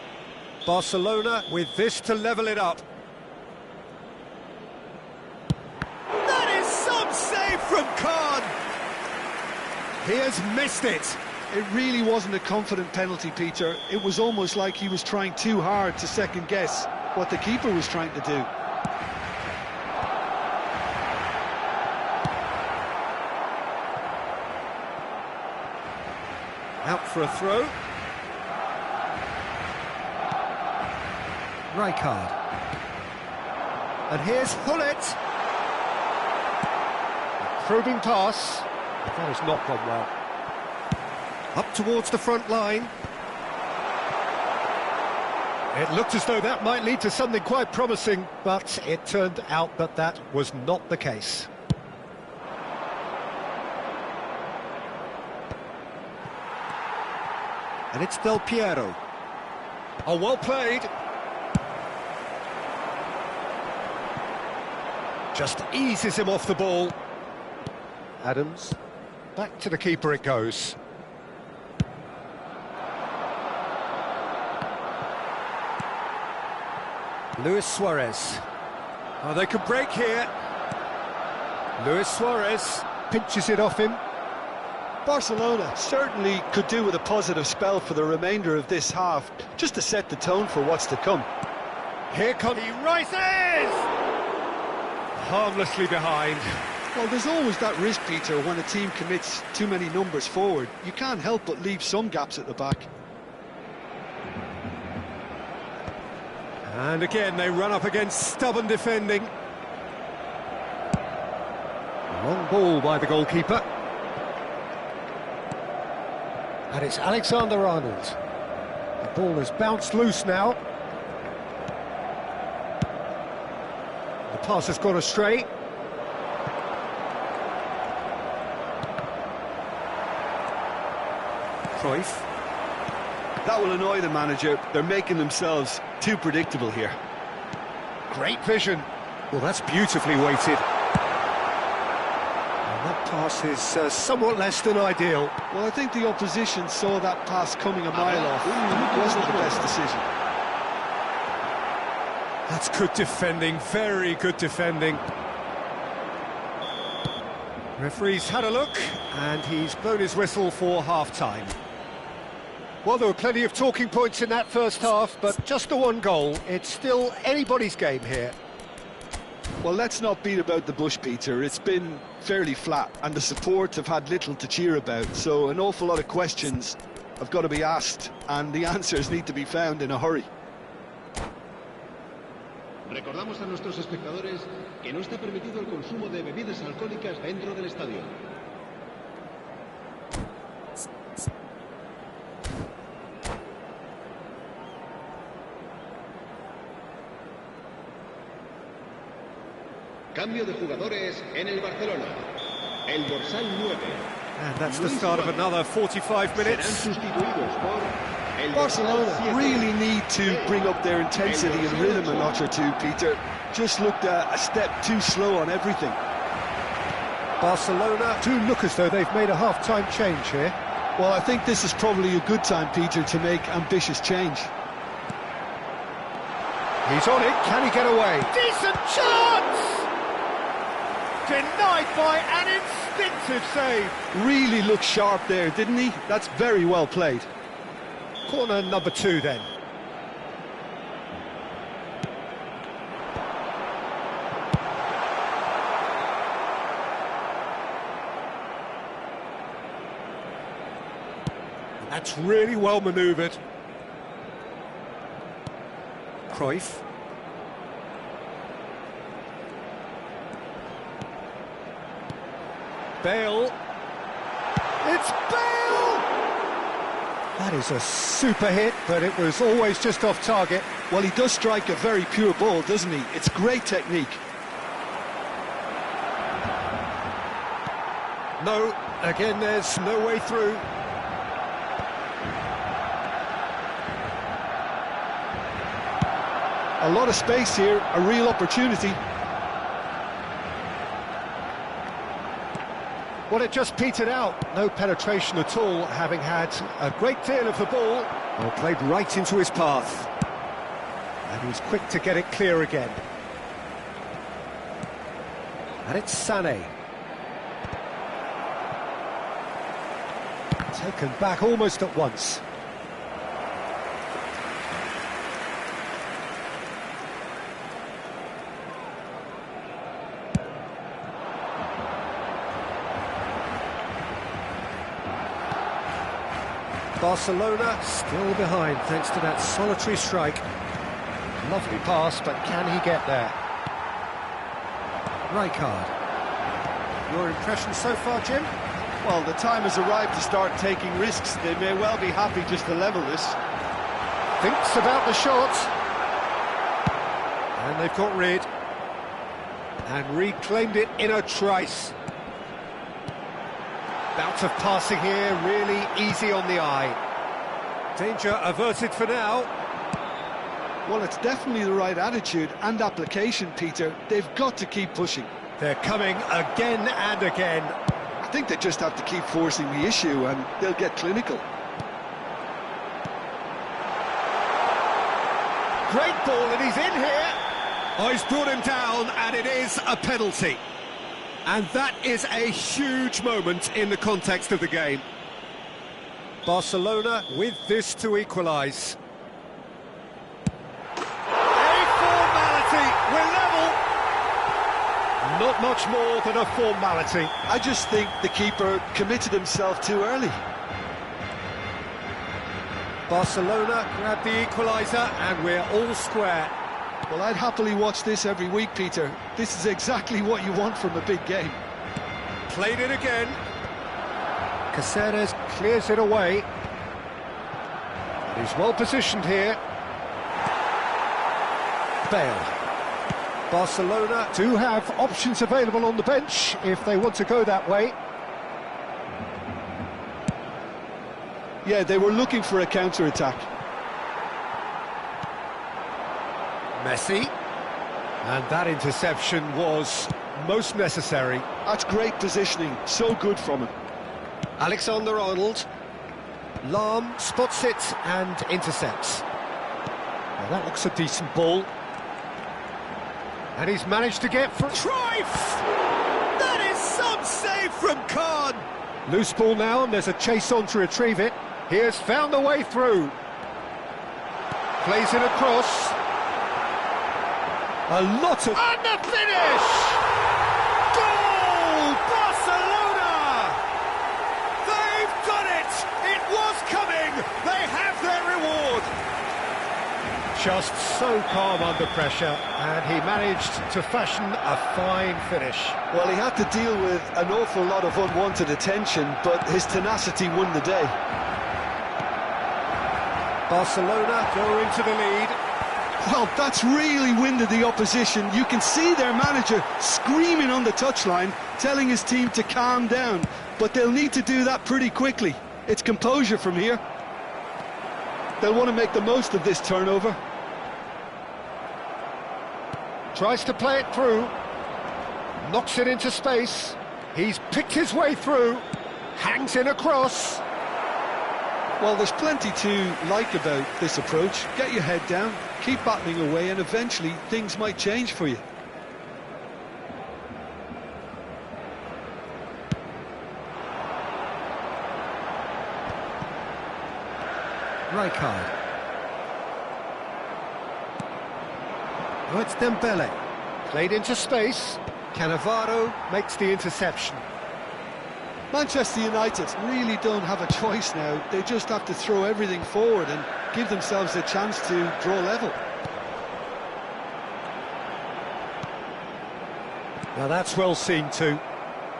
A: Barcelona with this to level it up.
E: That is some save from Khan.
A: He has missed it.
B: It really wasn't a confident penalty, Peter. It was almost like he was trying too hard to second guess what the keeper was trying to do.
A: Out for a throw. Rijkaard. And here's Hullet. Probing pass. That has not gone well. Up towards the front line. It looked as though that might lead to something quite promising, but it turned out that that was not the case. And it's Del Piero. Oh, well played. Just eases him off the ball. Adams. Back to the keeper it goes. Luis Suarez. Oh, they could break here. Luis Suarez pinches it off him.
B: Barcelona certainly could do with a positive spell for the remainder of this half, just to set the tone for what's to come.
A: Here comes...
E: He rises!
A: Harmlessly behind.
B: Well, there's always that risk, Peter, when a team commits too many numbers forward. You can't help but leave some gaps at the back.
A: And again, they run up against stubborn defending. Long ball by the goalkeeper. And it's Alexander-Arnold. The ball has bounced loose now. The pass has gone astray. Cruyff.
B: That will annoy the manager. They're making themselves too predictable here.
A: Great vision. Well, that's beautifully weighted. And that pass is somewhat less than ideal.
B: Well, I think the opposition saw that pass coming a mile off, and it wasn't the best decision.
A: That's good defending, very good defending. Referee's had a look, and he's blown his whistle for half-time. Well, there were plenty of talking points in that first half, but just the one goal. It's still anybody's game here.
B: Well, let's not beat about the bush, Peter. It's been fairly flat, and the support have had little to cheer about, so an awful lot of questions have got to be asked, and the answers need to be found in a hurry.
C: Recordamos a nuestros espectadores que no está permitido el consumo de bebidas alcohólicas dentro del estadio. Cambio de jugadores en el Barcelona. El dorsal 9.
A: And that's the start of another 45
C: Serán
A: minutes.
C: sustituidos por el
B: Barcelona
C: dorsal 7.
B: really need to bring up their intensity and rhythm a notch or two, Peter. Just looked a step too slow on everything.
A: Barcelona do look as though they've made a half-time change here.
B: Well, I think this is probably a good time, Peter, to make ambitious change.
A: He's on it, can he get away?
E: Decent chance! Denied by an instinctive save.
B: Really looked sharp there, didn't he? That's very well played.
A: Corner number 2 then. That's really well manoeuvred. Cruyff. Bale. It's Bale! That is a super hit, but it was always just off target.
B: Well, he does strike a very pure ball, doesn't he? It's great technique.
A: No, again, there's no way through.
B: A lot of space here, a real opportunity.
A: Well, it just petered out. No penetration at all, having had a great deal of the ball. Well, played right into his path. And he was quick to get it clear again. And it's Sané. Taken back almost at once. Barcelona still behind thanks to that solitary strike. Lovely pass, but can he get there? Rijkaard. Your impression so far, Jim?
B: Well, the time has arrived to start taking risks. They may well be happy just to level this.
A: Thinks about the shot. And they've got rid. And reclaimed it in a trice. Bout of passing here, really easy on the eye. Danger averted for now.
B: Well, it's definitely the right attitude and application, Peter. They've got to keep pushing.
A: They're coming again and again.
B: I think they just have to keep forcing the issue and they'll get clinical.
A: Great ball, and he's in here. Oh, he's brought him down, and it is a penalty. And that is a huge moment in the context of the game. Barcelona with this to equalise.
E: A formality. We're level.
A: Not much more than a formality.
B: I just think the keeper committed himself too early.
A: Barcelona grab the equaliser, and we're all square.
B: Well, I'd happily watch this every week, Peter. This is exactly what you want from a big game.
A: Played it again. Caceres clears it away. He's well positioned here. Bale. Barcelona do have options available on the bench if they want to go that way.
B: Yeah, they were looking for a counter-attack.
A: Messi. And that interception was most necessary.
B: That's great positioning, so good from him.
A: Alexander-Arnold. Lahm spots it and intercepts. Well, that looks a decent ball. And he's managed to get for
E: Cruyff! That is some save from Kahn.
A: loose ball now, and there's a chase on to retrieve it. He has found a way through. Plays it across. A lot of...
E: And the finish! Goal! Barcelona! They've done it! It was coming! They have their reward!
A: Just so calm under pressure, and he managed to fashion a fine finish.
B: Well, he had to deal with an awful lot of unwanted attention, but his tenacity won the day.
A: Barcelona go into the lead.
B: Well, that's really winded the opposition. You can see their manager screaming on the touchline, telling his team to calm down. But they'll need to do that pretty quickly. It's composure from here. They'll want to make the most of this turnover.
A: Tries to play it through. Knocks it into space. He's picked his way through. Hangs in across.
B: Well, there's plenty to like about this approach. Get your head down, keep battling away, and eventually things might change for you.
E: Red card. Oh, it's Dembele.
A: Played into space. Cannavaro makes the interception.
B: Manchester United really don't have a choice now. They just have to throw everything forward and give themselves a chance to draw level.
A: Now that's well seen too.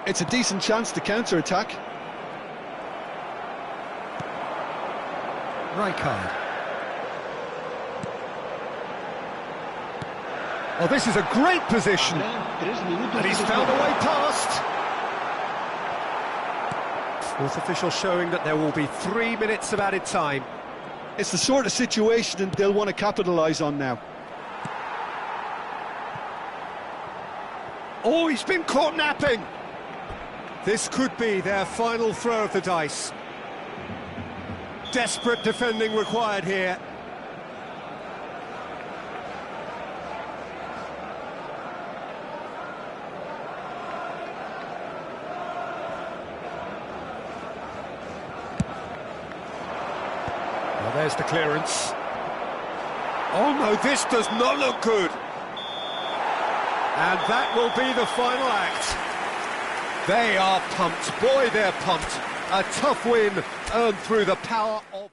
B: It's a decent chance to counter-attack.
E: Red card.
A: Oh, this is a great position. And he's found a way past. Fourth official showing that there will be 3 minutes of added time.
B: It's the sort of situation they'll want to capitalise on now.
A: Oh, he's been caught napping. This could be their final throw of the dice. Desperate defending required here. Well, there's the clearance. Oh no, this does not look good. And that will be the final act. They are pumped. Boy, they're pumped. A tough win earned through the power of...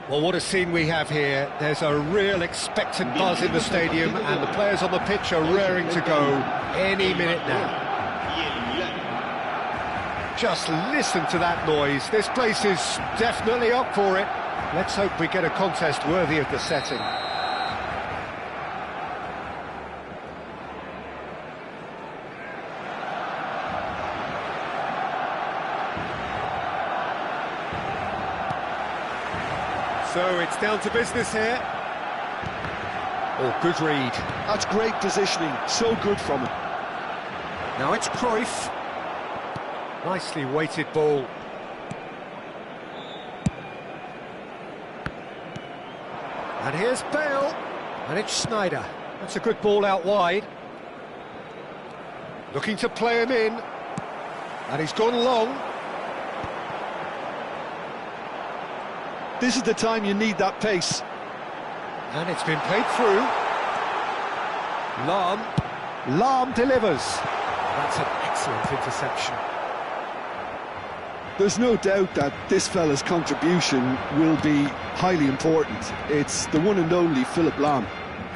A: Well, what a scene we have here. There's a real expectant buzz in the stadium, and the players on the pitch are raring to go any minute now. Just listen to that noise. This place is definitely up for it. Let's hope we get a contest worthy of the setting. So it's down to business here. Oh, good read.
B: That's great positioning, so good from him.
A: Now it's Cruyff. Nicely weighted ball. And here's Bale. And it's Snyder. That's a good ball out wide. Looking to play him in. And he's gone long.
B: This is the time you need that pace.
A: And it's been played through. Lahm delivers. That's an excellent interception.
B: There's no doubt that this fella's contribution will be highly important. It's the one and only Philipp Lahm.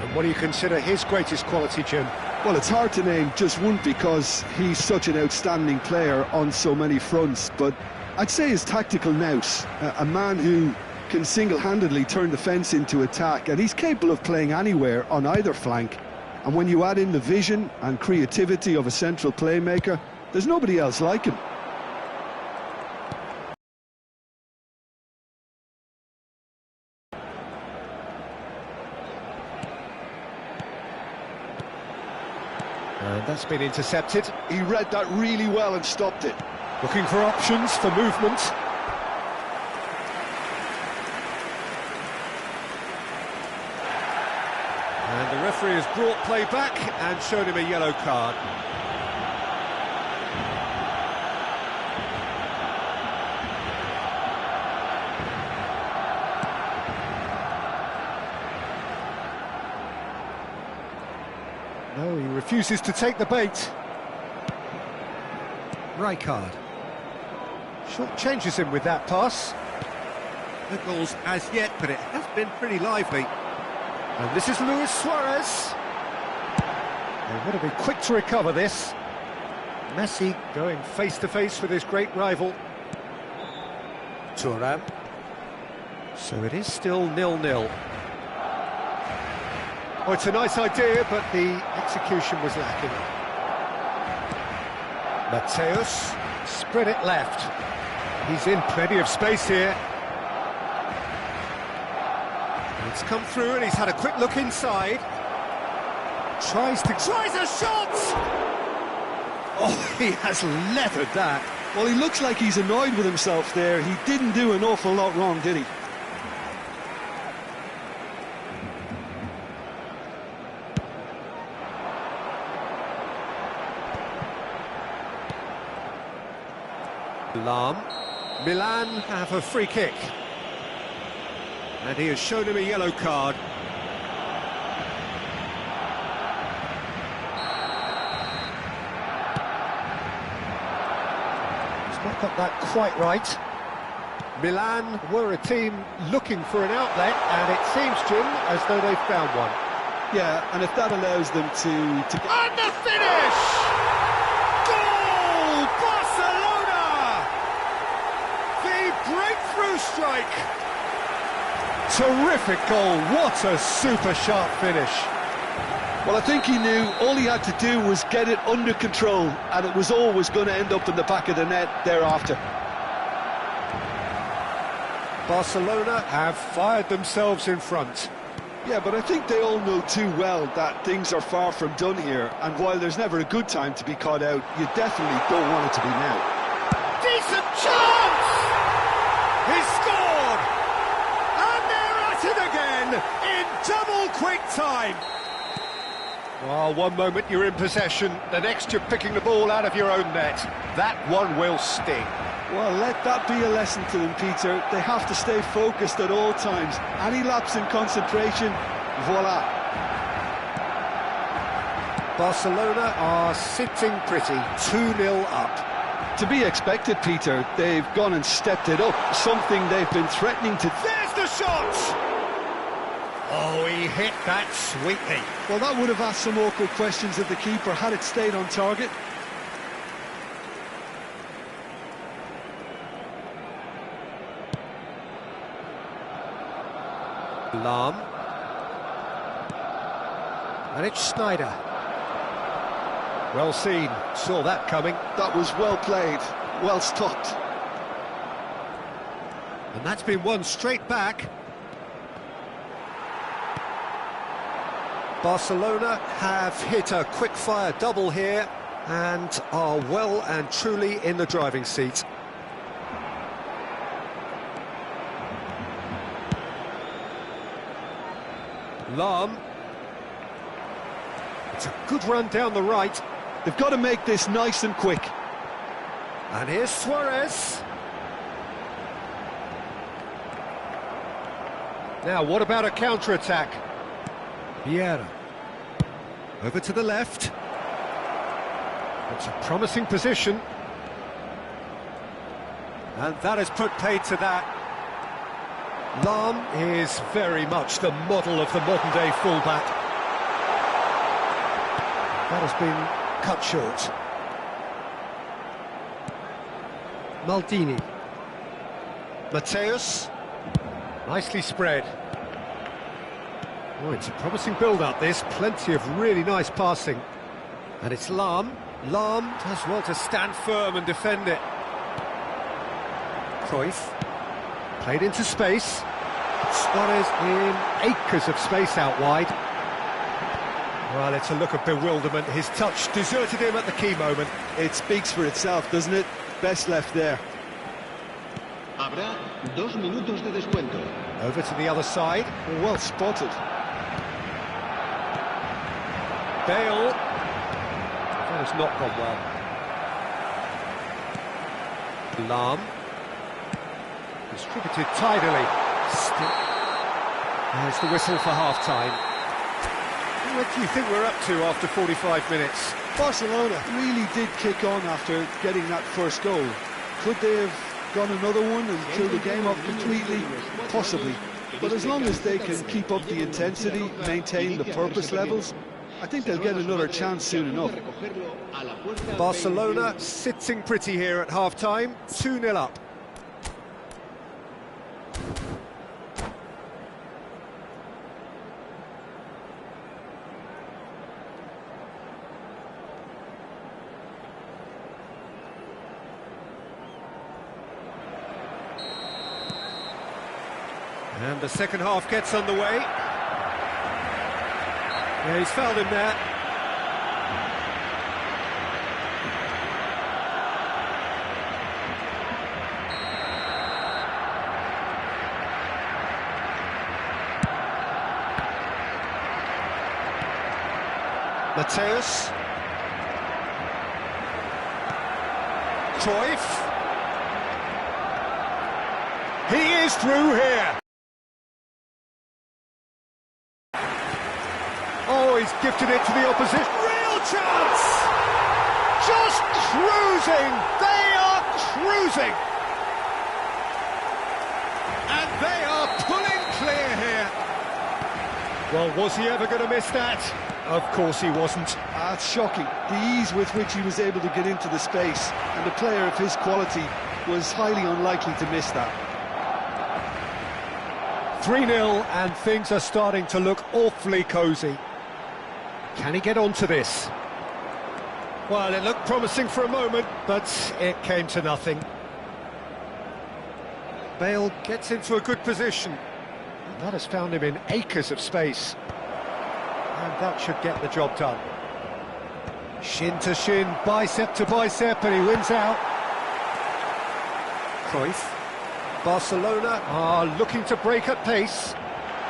A: And what do you consider his greatest quality, Jim?
B: Well, it's hard to name just one because he's such an outstanding player on so many fronts, but I'd say his tactical nous, a man who can single-handedly turn the fence into attack, and he's capable of playing anywhere on either flank. And when you add in the vision and creativity of a central playmaker, there's nobody else like him.
A: And that's been intercepted.
B: He read that really well and stopped it.
A: Looking for options for movement. And the referee has brought play back and shown him a yellow card. No, he refuses to take the bait. Rijkaard. Short changes him with that pass. No goals as yet, but it has been pretty lively. And this is Luis Suarez. They want to be quick to recover this. Masih going face-to-face with his great rival. Thuram. So it is still 0-0. Oh, it's a nice idea, but the execution was lacking. Mateus, spread it left. He's in plenty of space here. It's come through and he's had a quick look inside. Tries a shot! Oh, he has leathered that.
B: Well, he looks like he's annoyed with himself there. He didn't do an awful lot wrong, did he?
A: Lahm. Milan have a free kick. And he has shown him a yellow card. He's not got that quite right. Milan were a team looking for an outlet, and it seems, Jim, as though they've found one.
B: Yeah, and if that allows them to get...
E: And the finish! Goal! Barcelona! The breakthrough strike!
A: Terrific goal, what a super sharp finish.
B: Well, I think he knew all he had to do was get it under control, and it was always going to end up in the back of the net thereafter.
A: Barcelona have fired themselves in front.
B: Yeah, but I think they all know too well that things are far from done here, and while there's never a good time to be caught out, you definitely don't want it to be now.
E: Decent chance! He's scored! And they're at it again in double quick time.
A: Well, one moment you're in possession, the next you're picking the ball out of your own net. That one will sting.
B: Well, let that be a lesson to them, Peter. They have to stay focused at all times. Any lapse in concentration, voila.
A: Barcelona are sitting pretty, 2-0 up.
B: To be expected, Peter. They've gone and stepped it up, something they've been threatening to...
E: There's the shot! Oh, he hit that sweetly.
B: Well, that would have asked some awkward questions of the keeper had it stayed on target.
A: Lahm. And it's Snyder. Well seen, saw that coming.
B: That was well played, well stopped.
A: And that's been won straight back. Barcelona have hit a quick-fire double here. and are well and truly in the driving seat. Lam. It's a good run down the right.
B: They've got to make this nice and quick.
A: And here's Suarez. Now, what about a counter-attack? Vieira. Over to the left. It's a promising position. And that has put paid to that. Lam is very much the model of the modern-day fullback. That has been cut short. Maldini. Mateus. Nicely spread. Oh, it's a promising build-up, this. Plenty of really nice passing. And it's Lam. Lam does well to stand firm and defend it. Cruyff. Played into space. Suarez in acres of space out wide. Well, it's a look of bewilderment. His touch deserted him at the key moment.
B: It speaks for itself, doesn't it? Best left there.
C: Habrá 2 minutos de descuento.
A: Over to the other side.
B: Well spotted.
A: Bale. That has not gone well. Lam. Distributed tidily. There's the whistle for half-time. What do you think we're up to after 45 minutes?
B: Barcelona really did kick on after getting that first goal. Could they have gone another one and killed the game off completely? Possibly. But as long as they can keep up the intensity, maintain the purpose levels, I think they'll get another chance soon enough.
A: Barcelona sitting pretty here at half-time, 2-0 up. And the second half gets underway. Yeah, he's fouled him there. Mateus. Cruyff. He is through here. Oh, he's gifted it to the opposition. Real chance! Just cruising! They are cruising! And they are pulling clear here. Well, was he ever going to miss that? Of course he wasn't.
B: That's shocking. The ease with which he was able to get into the space, and a player of his quality was highly unlikely to miss that.
A: 3-0, and things are starting to look awfully cosy. Can he get onto this? Well, it looked promising for a moment, but it came to nothing. Bale gets into a good position. That has found him in acres of space. And that should get the job done. Shin to shin, bicep to bicep, and he wins out. Cruyff. Barcelona are looking to break at pace.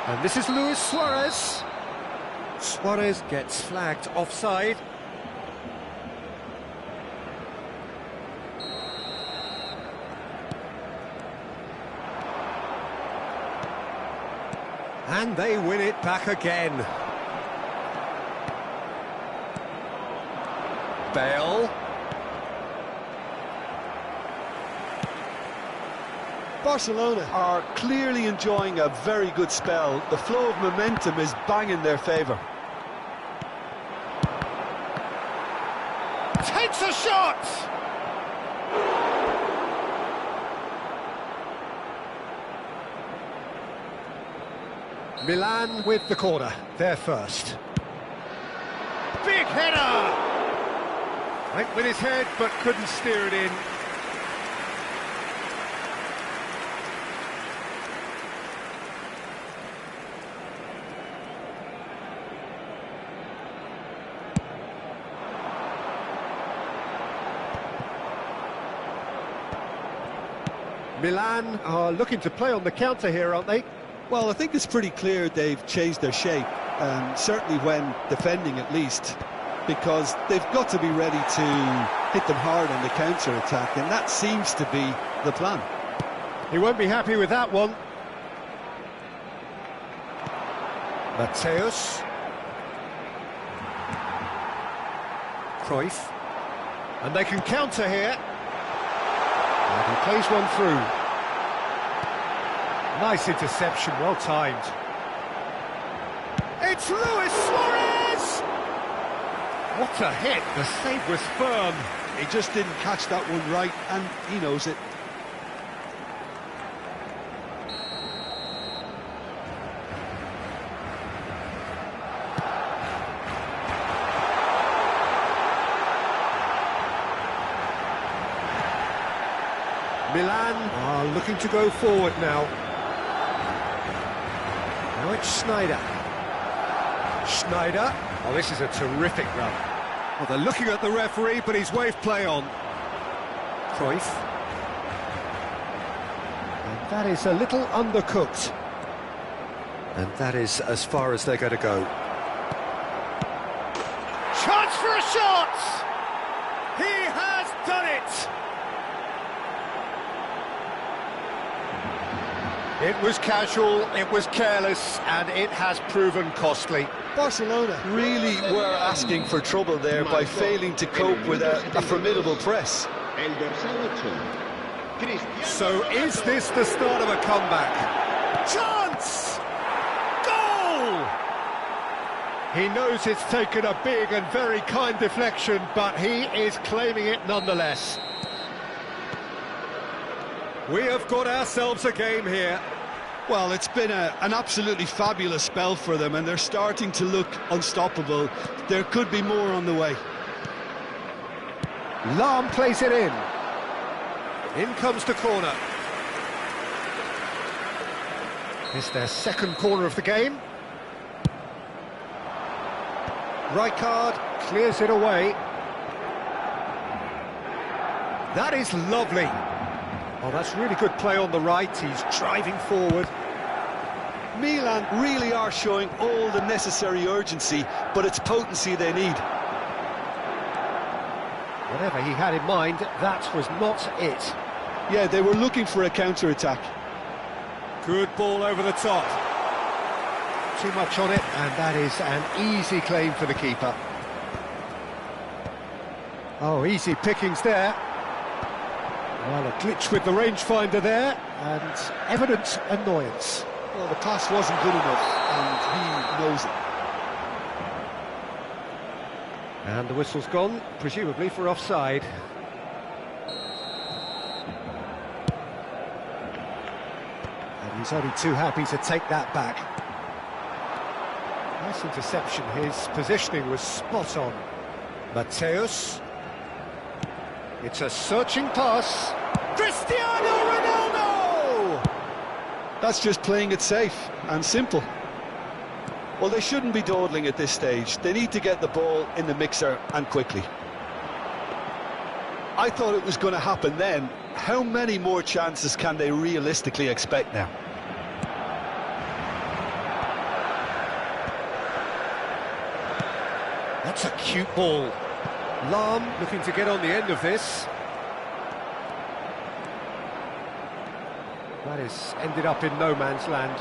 A: And this is Luis Suarez. Suarez gets flagged offside. And they win it back again. Bale.
B: Barcelona are clearly enjoying a very good spell. The flow of momentum is bang in their favour.
E: Takes a shot!
A: Milan with the corner, they're first.
E: Big header!
A: Went with his head, but couldn't steer it in. Milan are looking to play on the counter here, aren't they?
B: Well, I think it's pretty clear they've changed their shape, certainly when defending at least, because they've got to be ready to hit them hard on the counter-attack, and that seems to be the plan.
A: He won't be happy with that one. Mateus. Cruyff. And they can counter here. And he plays one through. Nice interception, well timed. It's Luis Suarez! What a hit, the save was firm.
B: He just didn't catch that one right, and he knows it.
A: Milan are looking to go forward now. Now it's Schneider. Schneider. Oh, this is a terrific run. Well, they're looking at the referee, but he's waved play on. Cruyff. And that is a little undercooked. And that is as far as they're going to go. Chance for a shot! He has done it! It was casual, it was careless, and it has proven costly.
B: Barcelona really were asking for trouble there by failing to cope with a formidable press.
A: So is this the start of a comeback? Chance! Goal! He knows it's taken a big and very kind deflection, but he is claiming it nonetheless. We have got ourselves a game here.
B: Well, it's been an absolutely fabulous spell for them, and they're starting to look unstoppable. There could be more on the way.
A: Lahm plays it in. In comes the corner. It's their second corner of the game. Rijkaard clears it away. That is lovely. Oh, that's really good play on the right. He's driving forward.
B: Milan really are showing all the necessary urgency, but it's potency they need.
A: Whatever he had in mind, that was not it.
B: Yeah, they were looking for a counter-attack.
A: Good ball over the top. Too much on it, and that is an easy claim for the keeper. Oh, easy pickings there. Well, a glitch with the rangefinder there, and evident annoyance.
B: Well, the pass wasn't good enough, and he knows it.
A: And the whistle's gone, presumably for offside. And he's only too happy to take that back. Nice interception, his positioning was spot on. Mateus. It's a searching pass. Cristiano Ronaldo!
B: That's just playing it safe and simple. Well, they shouldn't be dawdling at this stage. They need to get the ball in the mixer, and quickly. I thought it was going to happen then. How many more chances can they realistically expect now?
A: That's a cute ball. Lahm looking to get on the end of this. That has ended up in no man's land.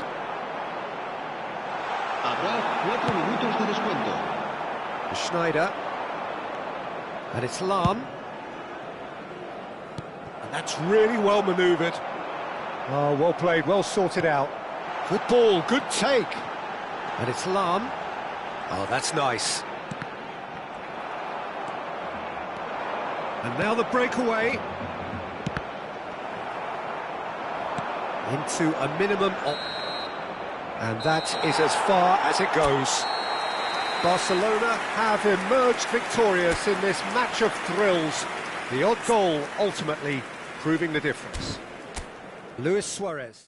C: Habrá 4 minutos de descuento.
A: Schneider. And it's Lahm. And that's really well manoeuvred. Oh, well played, well sorted out. Good ball, good take. And it's Lahm. Oh, that's nice. And now the breakaway. Into a minimum of... And that is as far as it goes. Barcelona have emerged victorious in this match of thrills. The odd goal ultimately proving the difference. Luis Suarez.